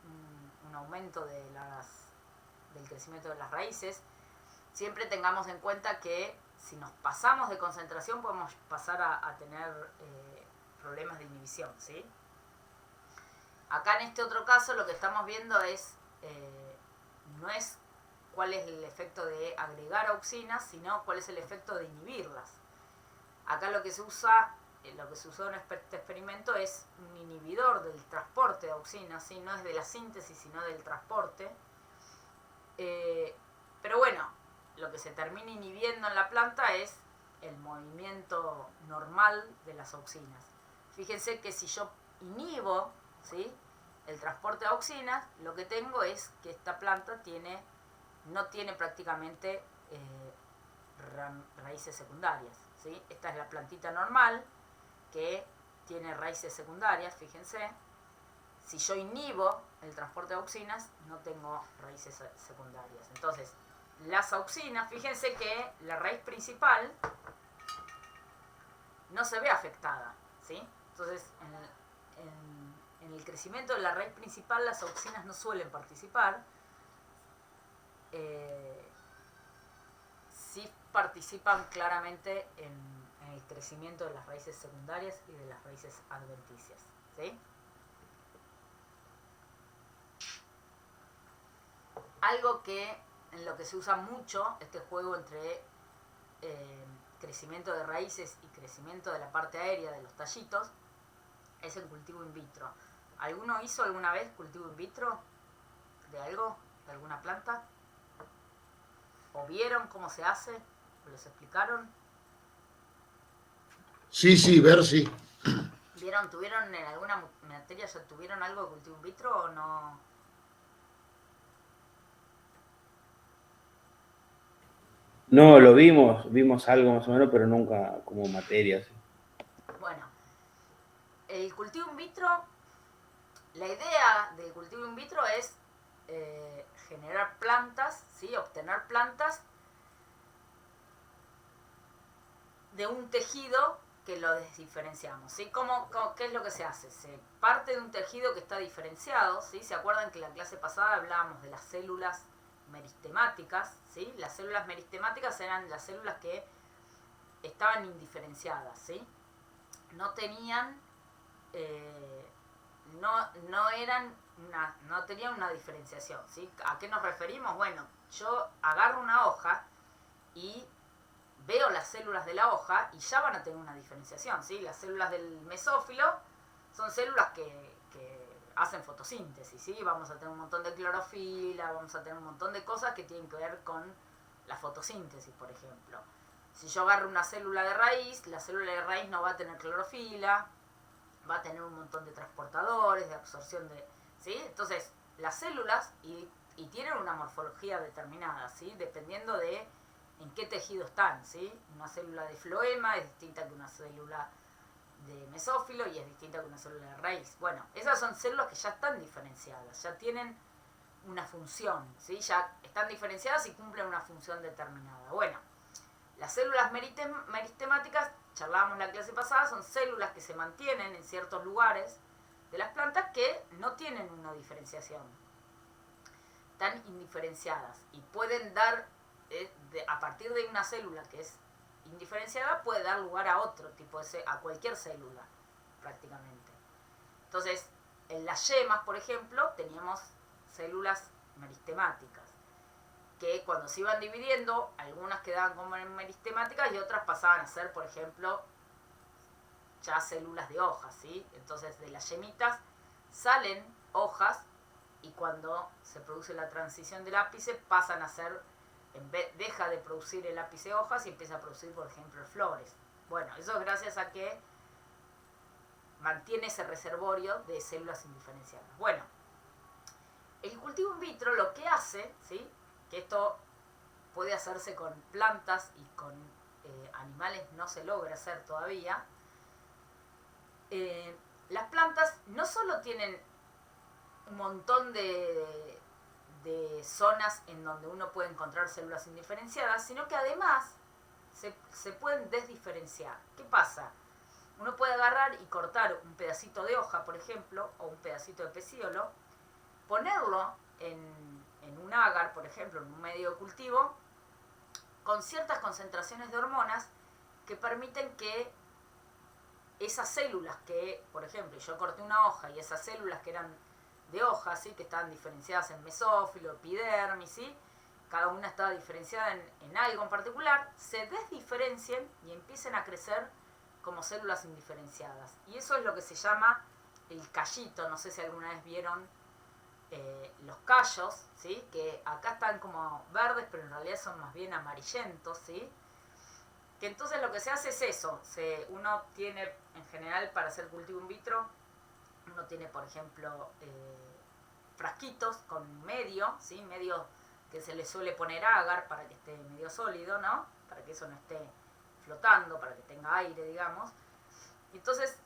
un aumento del crecimiento de las raíces. Siempre tengamos en cuenta que si nos pasamos de concentración podemos pasar a tener problemas de inhibición, ¿sí? Acá en este otro caso lo que estamos viendo es, no es cuál es el efecto de agregar auxinas, sino cuál es el efecto de inhibirlas. Acá lo que se usa, lo que se usó en este experimento es un inhibidor del transporte de auxinas, ¿sí? No es de la síntesis, sino del transporte. Pero bueno, lo que se termina inhibiendo en la planta es el movimiento normal de las auxinas. Fíjense que si yo inhibo, ¿sí?, el transporte de auxinas, lo que tengo es que esta planta no tiene prácticamente raíces secundarias, ¿sí? Esta es la plantita normal que tiene raíces secundarias, fíjense. Si yo inhibo el transporte de auxinas, no tengo raíces secundarias. Entonces, las auxinas, fíjense que la raíz principal no se ve afectada, ¿sí? Entonces, en el crecimiento de la raíz principal las auxinas no suelen participar. Sí participan claramente en el crecimiento de las raíces secundarias y de las raíces adventicias, ¿sí? Algo que en lo que se usa mucho este juego entre crecimiento de raíces y crecimiento de la parte aérea de los tallitos es el cultivo in vitro. ¿Alguno hizo alguna vez cultivo in vitro de algo, de alguna planta? ¿O vieron cómo se hace? ¿O les explicaron? Sí, ver sí. ¿Vieron, tuvieron en alguna materia, ya tuvieron algo de cultivo in vitro o no? No, lo vimos algo más o menos, pero nunca como materia. ¿Sí? Bueno, el cultivo in vitro, la idea del cultivo in vitro es generar plantas, ¿sí? Obtener plantas de un tejido que lo desdiferenciamos, ¿sí? ¿Qué es lo que se hace? Se parte de un tejido que está diferenciado, ¿sí? ¿Se acuerdan que en la clase pasada hablábamos de las células meristemáticas, ¿sí? Las células meristemáticas eran las células que estaban indiferenciadas, ¿sí? No tenían, no tenían una diferenciación, ¿sí? ¿A qué nos referimos? Bueno, yo agarro una hoja y veo las células de la hoja y ya van a tener una diferenciación, ¿sí? Las células del mesófilo son células que hacen fotosíntesis, ¿sí? Vamos a tener un montón de clorofila, vamos a tener un montón de cosas que tienen que ver con la fotosíntesis, por ejemplo. Si yo agarro una célula de raíz, la célula de raíz no va a tener clorofila, va a tener un montón de transportadores, de absorción de... ¿sí? Entonces, las células y tienen una morfología determinada, ¿sí? Dependiendo de en qué tejido están, ¿sí? Una célula de floema es distinta que una célula de mesófilo y es distinta que una célula de raíz. Bueno, esas son células que ya están diferenciadas, ya tienen una función, ¿sí? Ya están diferenciadas y cumplen una función determinada. Bueno, las células meristemáticas, charlábamos en la clase pasada, son células que se mantienen en ciertos lugares de las plantas que no tienen una diferenciación. Están indiferenciadas y pueden dar, a partir de una célula que es indiferenciada, puede dar lugar a otro tipo de a cualquier célula, prácticamente. Entonces, en las yemas, por ejemplo, teníamos células meristemáticas, que cuando se iban dividiendo, algunas quedaban como meristemáticas y otras pasaban a ser, por ejemplo, ya células de hojas, ¿sí? Entonces, de las yemitas salen hojas y cuando se produce la transición del ápice pasan a ser, deja de producir el ápice hojas y empieza a producir, por ejemplo, flores. Bueno, eso es gracias a que mantiene ese reservorio de células indiferenciadas. Bueno, el cultivo in vitro lo que hace, ¿sí?, que esto puede hacerse con plantas y con animales no se logra hacer todavía. Las plantas no solo tienen un montón de zonas en donde uno puede encontrar células indiferenciadas, sino que además se pueden desdiferenciar. ¿Qué pasa? Uno puede agarrar y cortar un pedacito de hoja, por ejemplo, o un pedacito de pecíolo, ponerlo en un agar, por ejemplo, en un medio de cultivo, con ciertas concentraciones de hormonas que permiten que esas células que, por ejemplo, yo corté una hoja y esas células que eran de hoja, ¿sí? Que estaban diferenciadas en mesófilo, epidermis, ¿sí? Cada una estaba diferenciada en algo en particular, se desdiferencien y empiecen a crecer como células indiferenciadas. Y eso es lo que se llama el callito. No sé si alguna vez vieron los callos, ¿sí? Que acá están como verdes, pero en realidad son más bien amarillentos, ¿sí? Que entonces lo que se hace es eso. Uno tiene, en general, para hacer cultivo in vitro, uno tiene, por ejemplo, frasquitos con medio, ¿sí? Medio que se le suele poner agar para que esté medio sólido, ¿no? Para que eso no esté flotando, para que tenga aire, digamos. Y entonces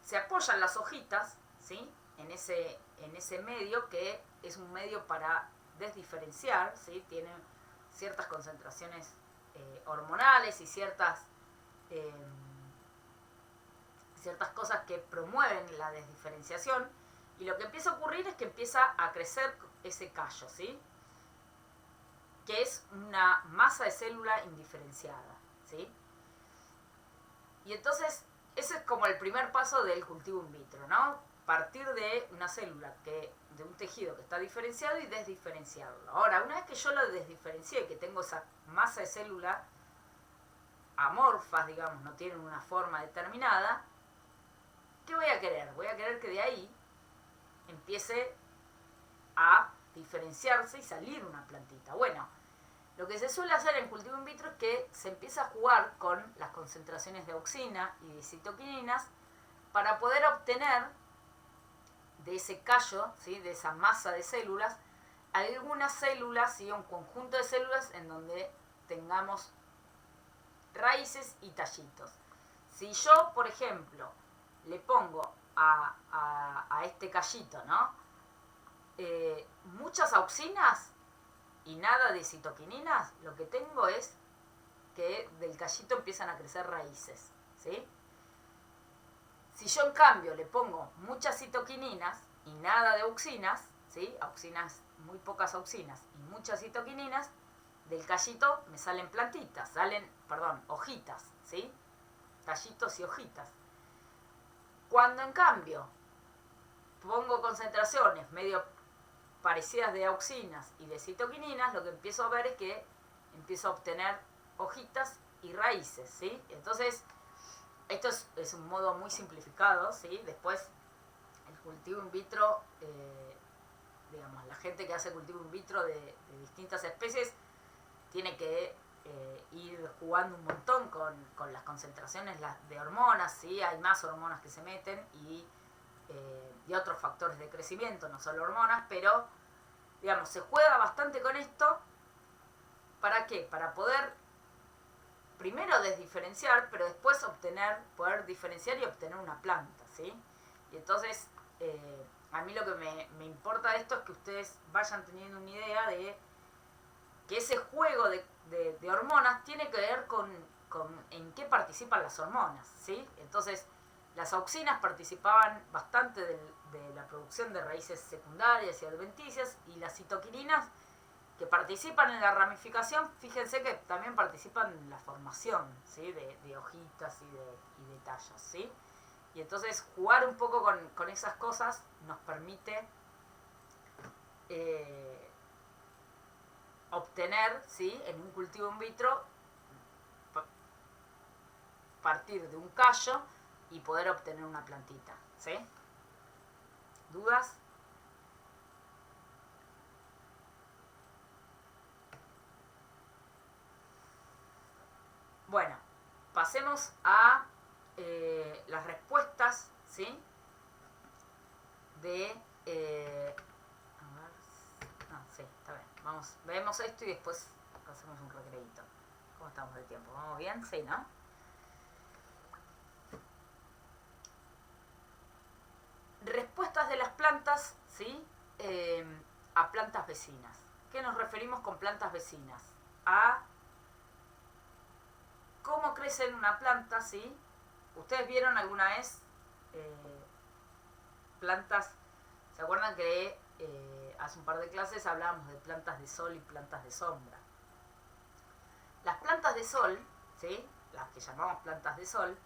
se apoyan las hojitas, ¿sí? En ese medio, que es un medio para desdiferenciar, ¿sí? Tiene ciertas concentraciones hormonales y ciertas cosas que promueven la desdiferenciación, y lo que empieza a ocurrir es que empieza a crecer ese callo, ¿sí? Que es una masa de célula indiferenciada, ¿sí? Y entonces ese es como el primer paso del cultivo in vitro, ¿no? Partir de una célula, de un tejido que está diferenciado y desdiferenciarlo. Ahora, una vez que yo lo desdiferencié, que tengo esa masa de célula amorfas, digamos, no tienen una forma determinada, ¿qué voy a querer? Voy a querer que de ahí empiece a diferenciarse y salir una plantita. Bueno, lo que se suele hacer en cultivo in vitro es que se empieza a jugar con las concentraciones de auxina y de citoquininas para poder obtener de ese callo, ¿sí? De esa masa de células, algunas células, ¿sí? Un conjunto de células en donde tengamos raíces y tallitos. Si yo, por ejemplo, le pongo a este callito, ¿no? Muchas auxinas y nada de citoquininas, lo que tengo es que del callito empiezan a crecer raíces, ¿sí? Si yo en cambio le pongo muchas citoquininas y nada de auxinas, ¿sí? Muy pocas auxinas y muchas citoquininas, del callito me salen plantitas, hojitas, ¿sí? Tallitos y hojitas. Cuando en cambio pongo concentraciones medio parecidas de auxinas y de citoquininas, lo que empiezo a ver es que empiezo a obtener hojitas y raíces, ¿sí? Entonces, esto es un modo muy simplificado, ¿sí? Después, el cultivo in vitro, digamos, la gente que hace cultivo in vitro de distintas especies tiene que ir jugando un montón con las concentraciones de hormonas, ¿sí? Hay más hormonas que se meten y otros factores de crecimiento, no solo hormonas, pero, digamos, se juega bastante con esto. ¿Para qué? Para poder primero desdiferenciar, pero después poder diferenciar y obtener una planta, ¿sí? Y entonces, a mí lo que me importa de esto es que ustedes vayan teniendo una idea de que ese juego de hormonas tiene que ver con en qué participan las hormonas, ¿sí? Entonces, las auxinas participaban bastante de la producción de raíces secundarias y adventicias, y las citoquininas, que participan en la ramificación, fíjense que también participan en la formación, ¿sí? de hojitas y de tallos, ¿sí? Y entonces jugar un poco con esas cosas nos permite obtener, ¿sí? En un cultivo in vitro, partir de un callo y poder obtener una plantita, ¿sí? ¿Dudas? Bueno, pasemos a las respuestas, ¿sí? Sí, está bien. Vemos esto y después hacemos un recreito. ¿Cómo estamos de tiempo? ¿Vamos bien? Sí, ¿no? Respuestas de las plantas, ¿sí? A plantas vecinas. ¿Qué nos referimos con plantas vecinas? A cómo crece en una planta, ¿sí? ¿Ustedes vieron alguna vez plantas? ¿Se acuerdan que hace un par de clases hablábamos de plantas de sol y plantas de sombra? Las plantas de sol, ¿sí? Las que llamamos plantas de sol,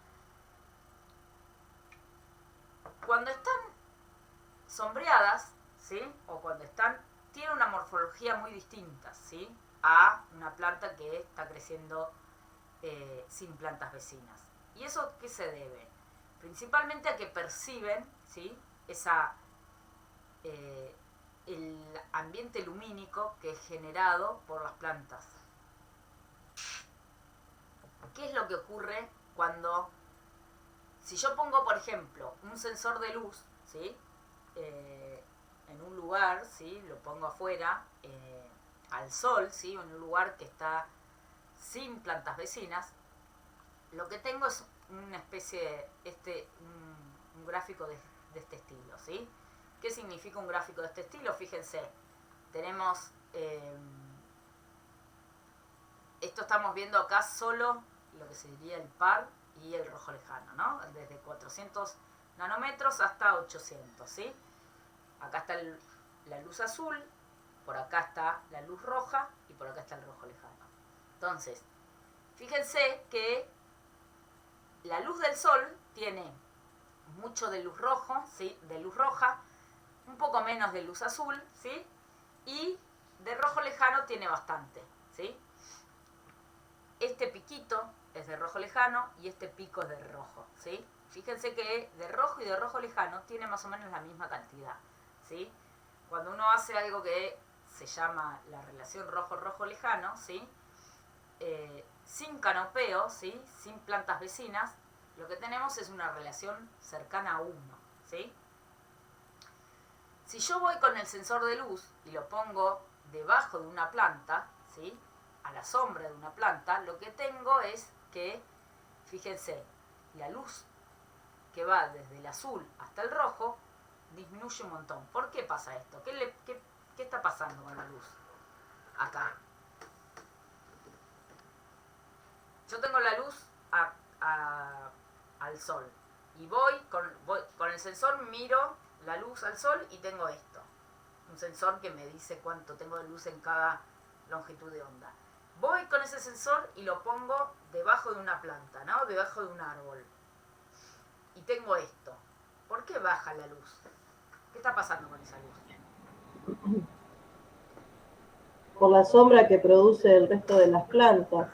Cuando están sombreadas, ¿sí? O cuando tienen una morfología muy distinta, ¿sí? A una planta que está creciendo sin plantas vecinas. ¿Y eso qué se debe? Principalmente a que perciben, ¿sí? El ambiente lumínico que es generado por las plantas. ¿Qué es lo que ocurre si yo pongo, por ejemplo, un sensor de luz, ¿sí? En un lugar, ¿sí? Lo pongo afuera, al sol, ¿sí? En un lugar que está sin plantas vecinas, lo que tengo es una especie de un gráfico de este estilo, ¿sí? ¿Qué significa un gráfico de este estilo? Fíjense, tenemos esto estamos viendo acá solo lo que sería el par y el rojo lejano, ¿no? Desde 400 nanómetros hasta 800, ¿sí? Acá está la luz azul, por acá está la luz roja y por acá está el rojo lejano. Entonces, fíjense que la luz del sol tiene mucho de luz rojo, ¿sí? De luz roja, un poco menos de luz azul, ¿sí? Y de rojo lejano tiene bastante, ¿sí? Este piquito es de rojo lejano y este pico es de rojo, ¿sí? Fíjense que de rojo y de rojo lejano tiene más o menos la misma cantidad, ¿sí? Cuando uno hace algo que se llama la relación rojo-rojo lejano, ¿sí? Sin canopeo, ¿sí? Sin plantas vecinas, lo que tenemos es una relación cercana a 1, ¿sí? Si yo voy con el sensor de luz y lo pongo debajo de una planta, ¿sí? A la sombra de una planta, lo que tengo es que, fíjense, la luz que va desde el azul hasta el rojo disminuye un montón. ¿Por qué pasa esto? ¿Qué está pasando con la luz? Acá. Yo tengo la luz al sol y voy con el sensor, miro la luz al sol y tengo esto. Un sensor que me dice cuánto tengo de luz en cada longitud de onda. Voy con ese sensor y lo pongo debajo de una planta, ¿no? Debajo de un árbol. Y tengo esto. ¿Por qué baja la luz? ¿Qué está pasando con esa luz? Por la sombra que produce el resto de las plantas.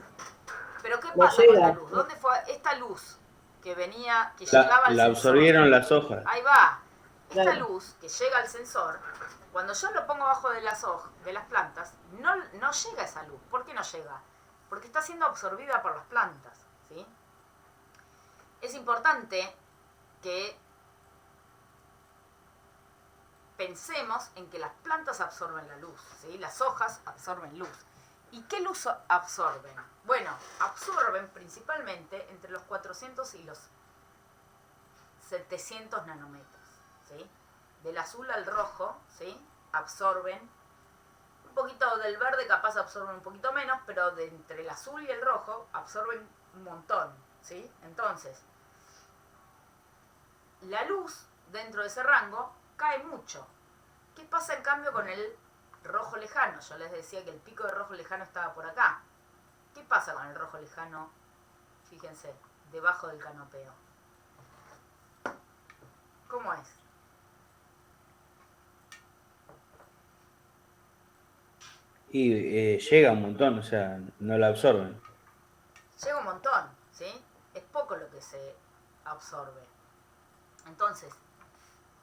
¿Pero qué No pasa con la llega. luz? ¿Dónde fue esta luz que venía, que llegaba al La sensor? absorbieron las hojas. Ahí va. Esta Claro. luz que llega al sensor, cuando yo lo pongo abajo de las plantas, no llega esa luz. ¿Por qué no llega? Porque está siendo absorbida por las plantas, ¿sí? Es importante que pensemos en que las plantas absorben la luz, ¿sí? Las hojas absorben luz. ¿Y qué luz absorben? Bueno, absorben principalmente entre los 400 y los 700 nanómetros, ¿sí? Del azul al rojo, ¿sí? Absorben un poquito del verde, capaz absorben un poquito menos, pero de entre el azul y el rojo absorben un montón, ¿sí? Entonces, la luz dentro de ese rango cae mucho. ¿Qué pasa en cambio con el rojo lejano? Yo les decía que el pico de rojo lejano estaba por acá. ¿Qué pasa con el rojo lejano? Fíjense, debajo del canopeo. ¿Cómo es? Y llega un montón, o sea, no la absorben. Llega un montón, ¿sí? Es poco lo que se absorbe. Entonces,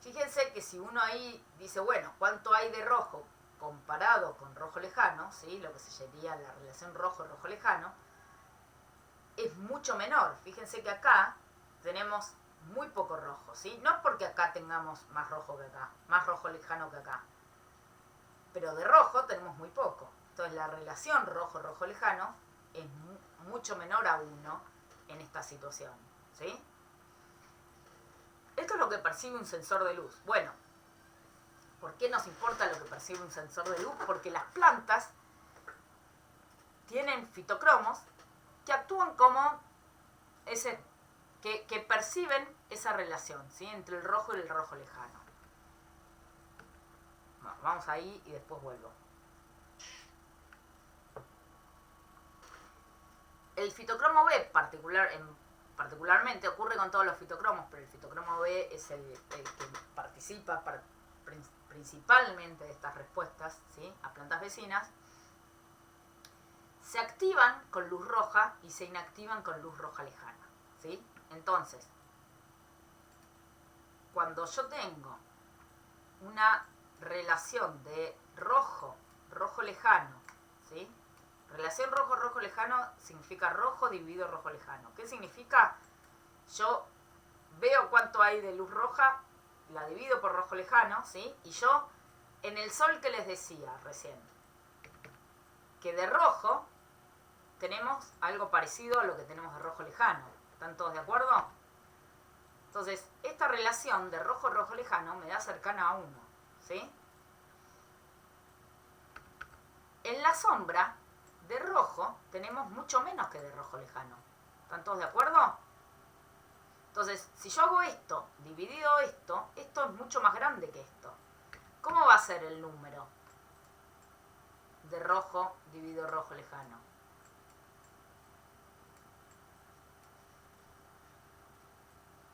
fíjense que si uno ahí dice, bueno, ¿cuánto hay de rojo comparado con rojo lejano? ¿Sí? Lo que se llamaría la relación rojo-rojo lejano, es mucho menor. Fíjense que acá tenemos muy poco rojo, ¿sí? No porque acá tengamos más rojo que acá, más rojo lejano que acá, pero de rojo tenemos muy poco. Entonces la relación rojo-rojo lejano es mucho menor a 1 en esta situación, ¿sí? Esto es lo que percibe un sensor de luz. Bueno, ¿por qué nos importa lo que percibe un sensor de luz? Porque las plantas tienen fitocromos que actúan como que perciben esa relación, ¿sí? Entre el rojo y el rojo lejano. Bueno, vamos ahí y después vuelvo. El fitocromo B, particularmente ocurre con todos los fitocromos, pero el fitocromo B es el que participa principalmente de estas respuestas, ¿sí?, a plantas vecinas, se activan con luz roja y se inactivan con luz roja lejana, ¿sí? Entonces, cuando yo tengo una relación de rojo lejano, ¿sí? Relación rojo lejano significa rojo dividido rojo lejano. ¿Qué significa? Yo veo cuánto hay de luz roja, la divido por rojo lejano, ¿sí? Y yo, en el sol que les decía recién, que de rojo tenemos algo parecido a lo que tenemos de rojo lejano. ¿Están todos de acuerdo? Entonces, esta relación de rojo lejano me da cercana a 1, ¿sí? En la sombra, de rojo, tenemos mucho menos que de rojo lejano. ¿Están todos de acuerdo? Entonces, si yo hago esto, dividido esto es mucho más grande que esto. ¿Cómo va a ser el número de rojo dividido rojo lejano?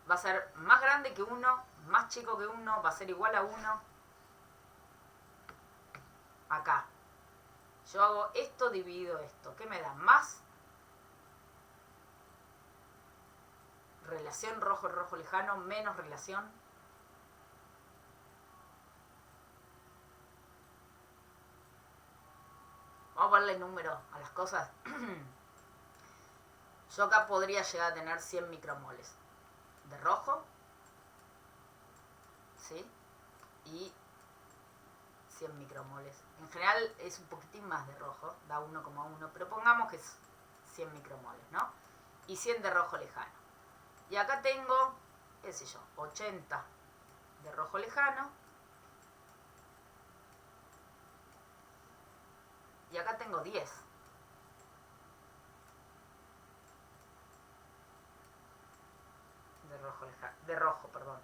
Va a ser más grande que 1, más chico que 1, va a ser igual a 1. Acá. Yo hago esto dividido esto. ¿Qué me da? Más relación rojo lejano, menos relación. Vamos a ponerle número a las cosas. Yo acá podría llegar a tener 100 micromoles de rojo, ¿sí? Y 100 micromoles. En general es un poquitín más de rojo, da 1,1, pero pongamos que es 100 micromoles, ¿no? Y 100 de rojo lejano. Y acá tengo, qué sé yo, 80 de rojo lejano. Y acá tengo 10. De rojo, perdón.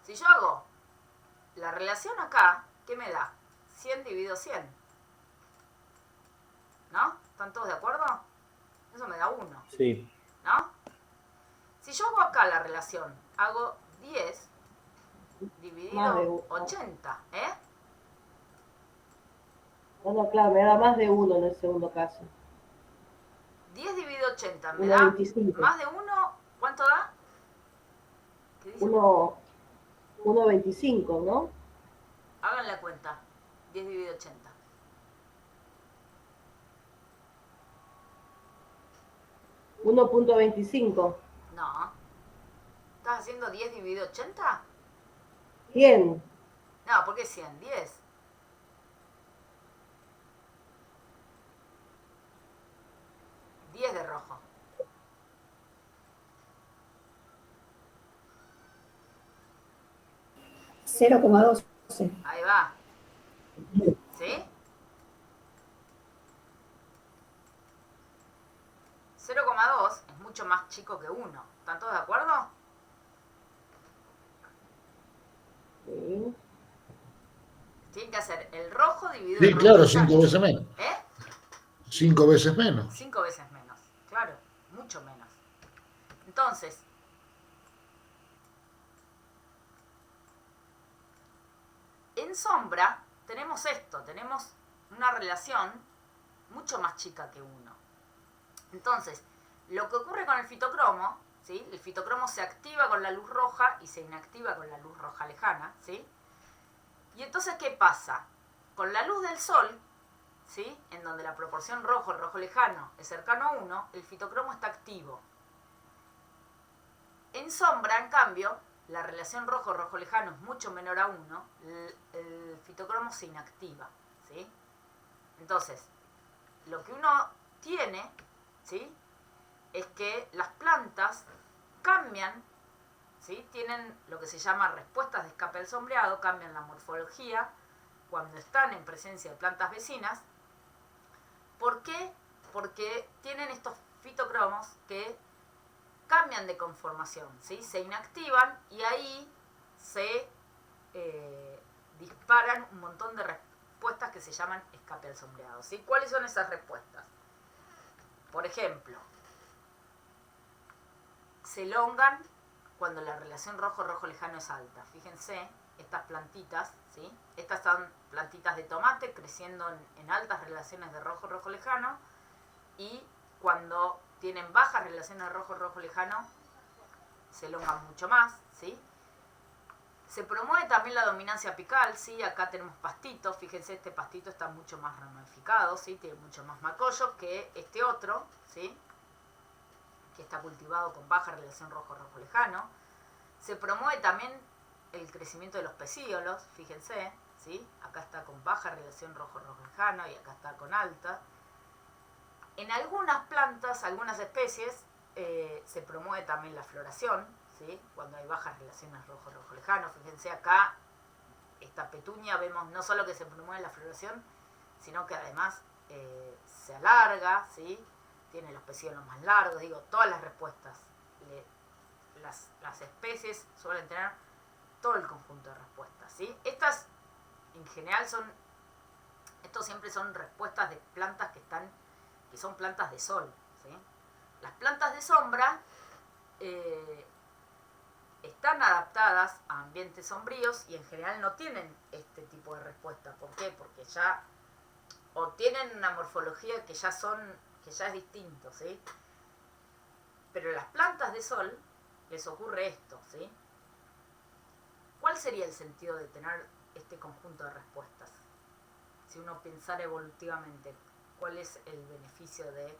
Si yo hago la relación acá, ¿qué me da? 100 dividido 100. ¿No? ¿Están todos de acuerdo? Eso me da 1. Sí. ¿No? Si yo hago acá la relación, hago 10 dividido 80, ¿eh? No, claro, me da más de 1 en el segundo caso. 10 dividido 80, me da 1,25. más de 1, ¿cuánto da? ¿Qué dice? 1,25, ¿no? Hagan la cuenta. 10 dividido 80. ¿1,25? No. ¿Estás haciendo 10 dividido 80? 100. No, ¿por qué 100? 10. 10 de rojo. $0,12. Ahí va. ¿Sí? 0,2 es mucho más chico que 1. ¿Están todos de acuerdo? Sí. Tienen que hacer el rojo dividido Sí, el rojo. claro, 5 veces menos. ¿Eh? 5 veces menos. 5 veces menos. Claro, mucho menos. Entonces, en sombra tenemos esto, tenemos una relación mucho más chica que 1. Entonces, lo que ocurre con el fitocromo, ¿sí? El fitocromo se activa con la luz roja y se inactiva con la luz roja lejana, ¿sí? Y entonces, ¿qué pasa? Con la luz del sol, ¿sí? En donde la proporción rojo lejano es cercano a 1, el fitocromo está activo. En sombra, en cambio, la relación rojo lejano es mucho menor a 1, el fitocromo se inactiva, ¿sí? Entonces, lo que uno tiene, ¿sí? Es que las plantas cambian, ¿sí? Tienen lo que se llama respuestas de escape del sombreado, cambian la morfología cuando están en presencia de plantas vecinas. ¿Por qué? Porque tienen estos fitocromos que cambian de conformación, ¿sí? Se inactivan y ahí se disparan un montón de respuestas que se llaman escape al sombreado, ¿sí? ¿Cuáles son esas respuestas? Por ejemplo, se elongan cuando la relación rojo-rojo lejano es alta. Fíjense, estas plantitas, ¿sí? Estas son plantitas de tomate creciendo en altas relaciones de rojo-rojo lejano, y cuando tienen bajas relaciones de rojo-rojo lejano se elongan mucho más, ¿sí? Se promueve también la dominancia apical, ¿sí? Acá tenemos pastitos, fíjense, este pastito está mucho más ramificado, ¿sí? Tiene mucho más macollo que este otro, ¿sí? Que está cultivado con baja relación rojo-rojo lejano. Se promueve también el crecimiento de los pecíolos, fíjense, ¿sí? Acá está con baja relación rojo-rojo lejano y acá está con alta. En algunas plantas, algunas especies, se promueve también la floración, ¿sí? Cuando hay bajas relaciones rojo-rojo lejano. Fíjense acá, esta petunia, vemos no solo que se promueve la floración, sino que además se alarga, ¿sí? Tiene los pecíolos más largos, digo, todas las respuestas. Las especies suelen tener todo el conjunto de respuestas, ¿sí? Estas, en general, estos siempre son respuestas de plantas que son plantas de sol, ¿sí? Las plantas de sombra están adaptadas a ambientes sombríos y en general no tienen este tipo de respuesta. ¿Por qué? Porque ya o tienen una morfología que ya es distinto, ¿sí? Pero las plantas de sol les ocurre esto, ¿sí? ¿Cuál sería el sentido de tener este conjunto de respuestas? Si uno pensara evolutivamente, ¿cuál es el beneficio de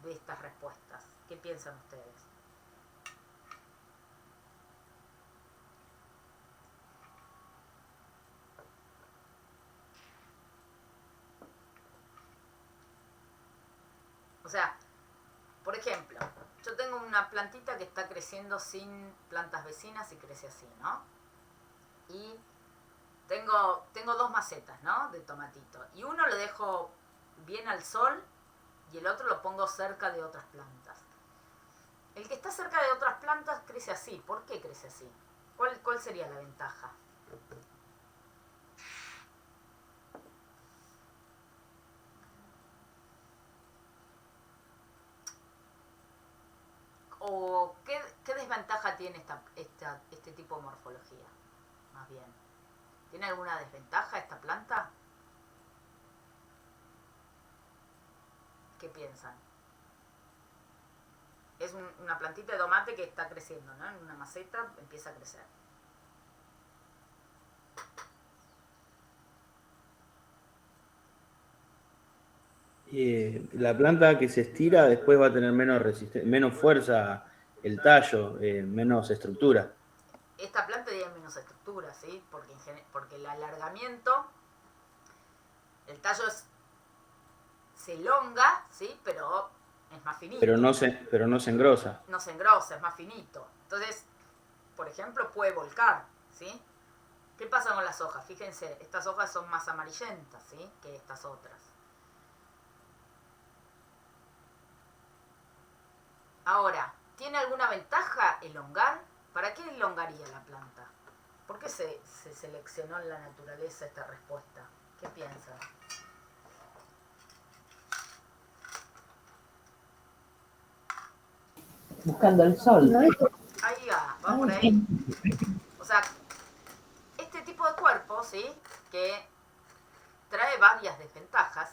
estas respuestas? ¿Qué piensan ustedes? O sea, por ejemplo, yo tengo una plantita que está creciendo sin plantas vecinas y crece así, ¿no? Y tengo dos macetas, ¿no? De tomatito. Y uno lo dejo bien al sol y el otro lo pongo cerca de otras plantas. El que está cerca de otras plantas crece así. ¿Por qué crece así? ¿Cuál sería la ventaja? ¿O qué desventaja tiene este tipo de morfología? Más bien, ¿tiene alguna desventaja esta planta? ¿Qué piensan? Es una plantita de tomate que está creciendo, ¿no? En una maceta empieza a crecer. La planta que se estira después va a tener menos fuerza el tallo, menos estructura. Esta planta tiene menos estructura, ¿sí? Porque el alargamiento, el tallo se elonga, ¿sí? Pero es más finito. Pero no se engrosa. No se engrosa, es más finito. Entonces, por ejemplo, puede volcar, ¿sí? ¿Qué pasa con las hojas? Fíjense, estas hojas son más amarillentas, ¿sí? Que estas otras. Ahora, ¿tiene alguna ventaja elongar? ¿Para qué elongaría la planta? ¿Por qué se seleccionó en la naturaleza esta respuesta? ¿Qué piensan? Buscando el sol. No, Ahí va por ahí. O sea, este tipo de cuerpo, ¿sí? Que trae varias desventajas,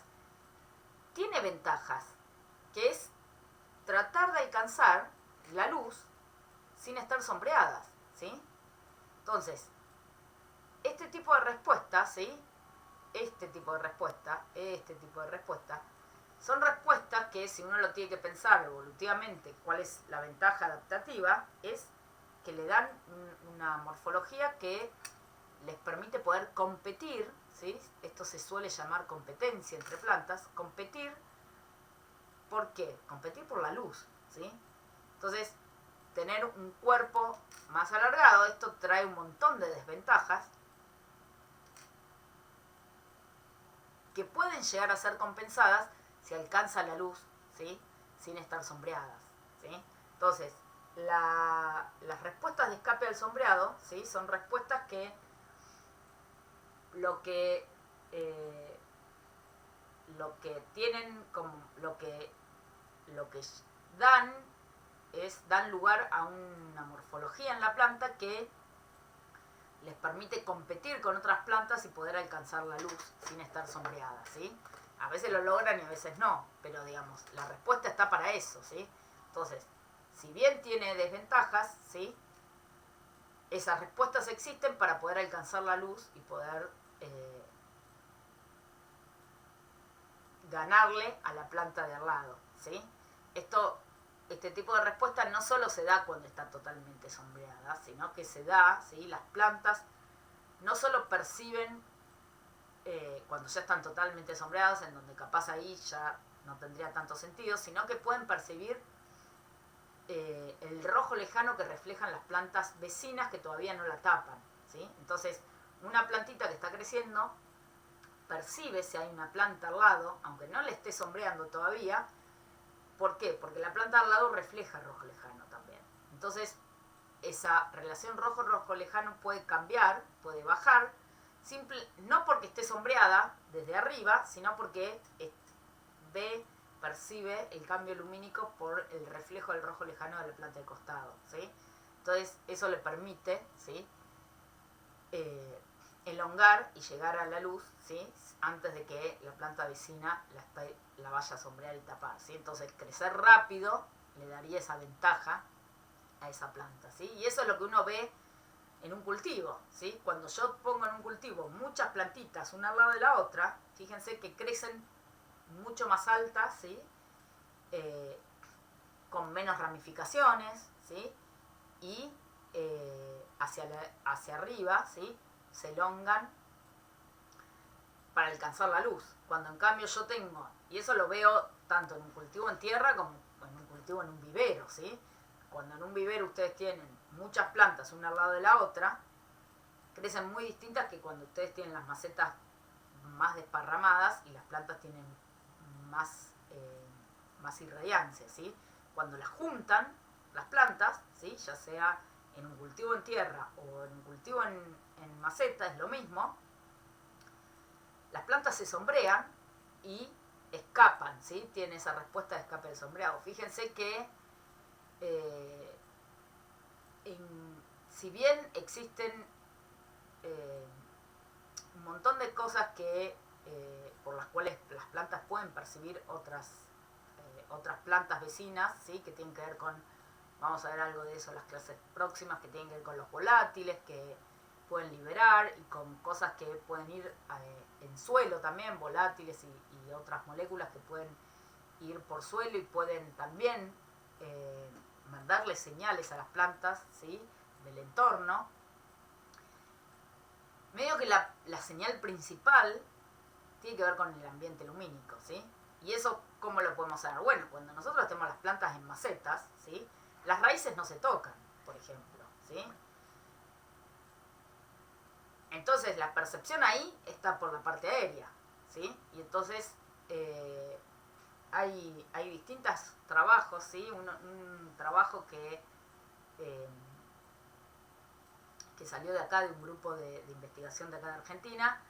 tiene ventajas, que es tratar de alcanzar la luz sin estar sombreadas, ¿sí? Entonces, este tipo de respuesta, ¿sí? Este tipo de respuesta, son respuestas que si uno lo tiene que pensar evolutivamente, cuál es la ventaja adaptativa, es que le dan una morfología que les permite poder competir, ¿sí? Esto se suele llamar competencia entre plantas, competir. ¿Por qué? Competir por la luz, ¿sí? Entonces, tener un cuerpo más alargado, esto trae un montón de desventajas que pueden llegar a ser compensadas si alcanza la luz, ¿sí? Sin estar sombreadas, ¿sí? Entonces, las respuestas de escape al sombreado, ¿sí? Son respuestas que lo que tienen como lo que dan lugar a una morfología en la planta que les permite competir con otras plantas y poder alcanzar la luz sin estar sombreadas, ¿sí? A veces lo logran y a veces no, pero digamos, la respuesta está para eso, ¿sí? Entonces, si bien tiene desventajas, ¿sí? Esas respuestas existen para poder alcanzar la luz y poder ganarle a la planta de al lado, ¿sí? Este tipo de respuesta no solo se da cuando está totalmente sombreada, sino que se da, ¿sí? Las plantas no solo perciben cuando ya están totalmente sombreadas, en donde capaz ahí ya no tendría tanto sentido, sino que pueden percibir el rojo lejano que reflejan las plantas vecinas que todavía no la tapan, ¿sí? Entonces, una plantita que está creciendo percibe si hay una planta al lado, aunque no le esté sombreando todavía. ¿Por qué? Porque la planta al lado refleja rojo lejano también. Entonces, esa relación rojo-rojo lejano puede cambiar, puede bajar, no porque esté sombreada desde arriba, sino porque percibe el cambio lumínico por el reflejo del rojo lejano de la planta del costado, ¿sí? Entonces, eso le permite, ¿sí? Elongar y llegar a la luz, ¿sí? Antes de que la planta vecina la vaya a sombrear y tapar, ¿sí? Entonces, crecer rápido le daría esa ventaja a esa planta, ¿sí? Y eso es lo que uno ve en un cultivo, ¿sí? Cuando yo pongo en un cultivo muchas plantitas una al lado de la otra, fíjense que crecen mucho más altas, ¿sí? Con menos ramificaciones, ¿sí? Y hacia arriba, ¿sí? Se elongan para alcanzar la luz. Cuando en cambio yo tengo, y eso lo veo tanto en un cultivo en tierra como en un cultivo en un vivero, ¿sí? Cuando en un vivero ustedes tienen muchas plantas una al lado de la otra, crecen muy distintas que cuando ustedes tienen las macetas más desparramadas y las plantas tienen más irradiancia, ¿sí? Cuando las juntan, las plantas, ¿sí? Ya sea en un cultivo en tierra o en un cultivo en maceta, es lo mismo, las plantas se sombrean y escapan, ¿sí? Tiene esa respuesta de escape del sombreado. Fíjense que si bien existen un montón de cosas por las cuales las plantas pueden percibir otras plantas vecinas, ¿sí? Que tienen que ver con, vamos a ver algo de eso en las clases próximas, que tienen que ver con los volátiles que pueden liberar y con cosas que pueden ir en suelo también, volátiles y otras moléculas que pueden ir por suelo y pueden también mandarle señales a las plantas, ¿sí? Del entorno. Medio que la señal principal tiene que ver con el ambiente lumínico, ¿sí? Y eso, ¿cómo lo podemos saber? Bueno, cuando nosotros tenemos las plantas en macetas, ¿sí? Las raíces no se tocan, por ejemplo, ¿sí? Entonces, la percepción ahí está por la parte aérea, ¿sí? Y entonces, hay distintos trabajos, ¿sí? Un trabajo que salió de acá, de un grupo de investigación de acá de Argentina,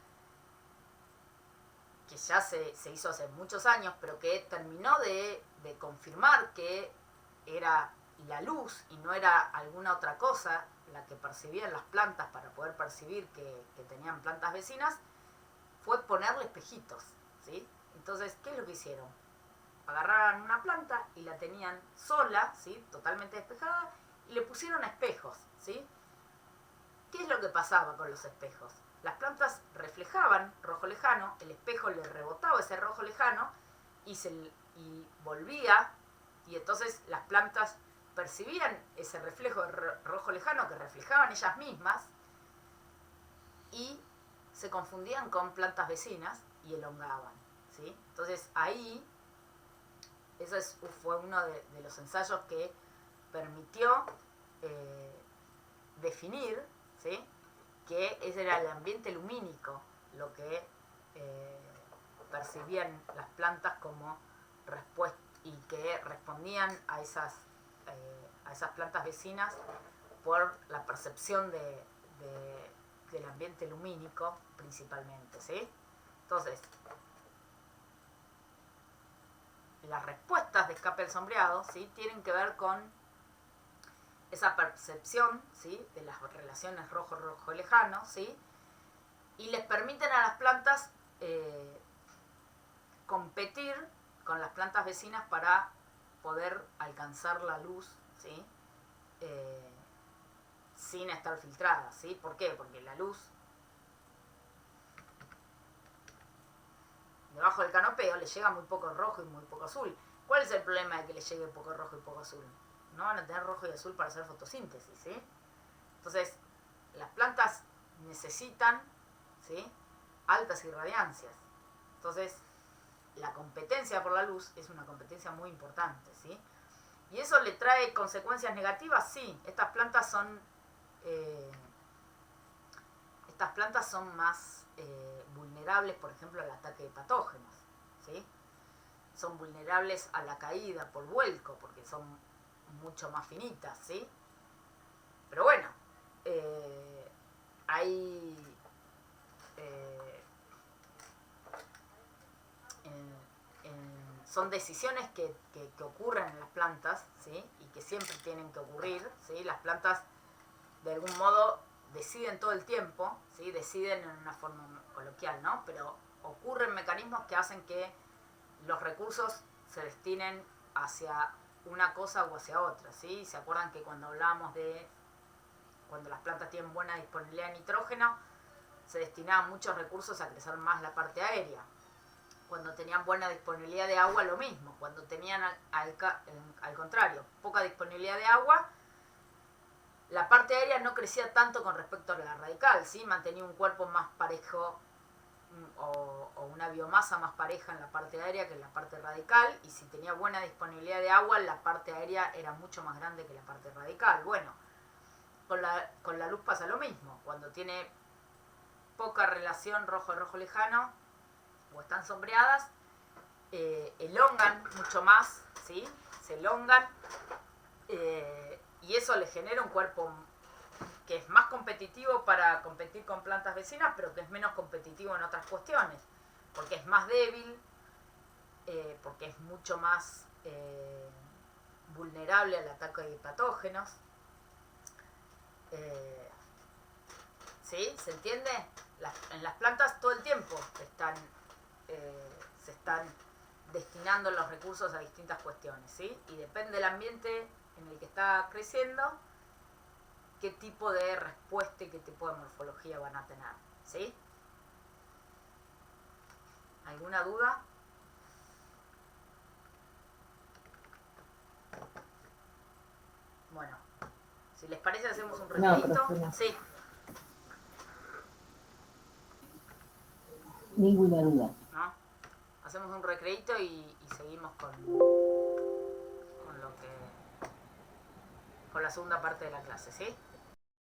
que ya se hizo hace muchos años, pero que terminó de confirmar que era la luz y no era alguna otra cosa la que percibían las plantas para poder percibir que tenían plantas vecinas, fue ponerle espejitos, ¿sí? Entonces, ¿qué es lo que hicieron? Agarraron una planta y la tenían sola, ¿sí? Totalmente despejada, y le pusieron espejos, ¿sí? ¿Qué es lo que pasaba con los espejos? Las plantas reflejaban rojo lejano, el espejo le rebotaba ese rojo lejano y volvía, y entonces las plantas percibían ese reflejo de rojo lejano que reflejaban ellas mismas y se confundían con plantas vecinas y elongaban, ¿sí? Entonces ahí, fue uno de los ensayos que permitió definir, ¿sí? Que ese era el ambiente lumínico, lo que percibían las plantas como respuesta y que respondían a a esas plantas vecinas por la percepción del ambiente lumínico principalmente, ¿sí? Entonces, las respuestas de escape al sombreado, ¿sí? Tienen que ver con esa percepción, ¿sí? De las relaciones rojo-rojo lejano, ¿sí? Y les permiten a las plantas competir con las plantas vecinas para poder alcanzar la luz, ¿sí? Sin estar filtrada, ¿sí? ¿Por qué? Porque la luz debajo del canopeo le llega muy poco rojo y muy poco azul. ¿Cuál es el problema de que le llegue poco rojo y poco azul? No van a tener rojo y azul para hacer fotosíntesis, ¿sí? Entonces, las plantas necesitan, ¿sí? Altas irradiancias. Entonces, la competencia por la luz es una competencia muy importante, ¿sí? ¿Y eso le trae consecuencias negativas? Sí, estas plantas son más vulnerables, por ejemplo, al ataque de patógenos, ¿sí? Son vulnerables a la caída por vuelco, porque son mucho más finitas, ¿sí? Pero bueno, son decisiones que ocurren en las plantas, ¿sí? Y que siempre tienen que ocurrir, ¿sí? Las plantas, de algún modo, deciden todo el tiempo, ¿sí? Deciden en una forma coloquial, ¿no? Pero ocurren mecanismos que hacen que los recursos se destinen hacia una cosa o hacia otra, ¿sí? ¿Se acuerdan que cuando hablábamos de cuando las plantas tienen buena disponibilidad de nitrógeno, se destinaban muchos recursos a crecer más la parte aérea? Cuando tenían buena disponibilidad de agua, lo mismo. Cuando tenían, al contrario, poca disponibilidad de agua, la parte aérea no crecía tanto con respecto a la radical, ¿sí? Mantenía un cuerpo más parejo o una biomasa más pareja en la parte aérea que en la parte radical, y si tenía buena disponibilidad de agua, la parte aérea era mucho más grande que la parte radical. Bueno, con la luz pasa lo mismo. Cuando tiene poca relación rojo-rojo lejano, o están sombreadas, elongan mucho más, ¿sí? Se elongan, y eso le genera un cuerpo que es más competitivo para competir con plantas vecinas, pero que es menos competitivo en otras cuestiones, porque es más débil, porque es mucho más vulnerable al ataque de patógenos. ¿Sí? ¿Se entiende? En las plantas todo el tiempo se están destinando los recursos a distintas cuestiones, ¿sí? Y depende del ambiente en el que está creciendo, qué tipo de respuesta y qué tipo de morfología van a tener, ¿sí? ¿Alguna duda? Bueno, si les parece hacemos un recreito. No. Sí. Ninguna duda. ¿No? Hacemos un recreito y seguimos con la segunda parte de la clase, ¿sí?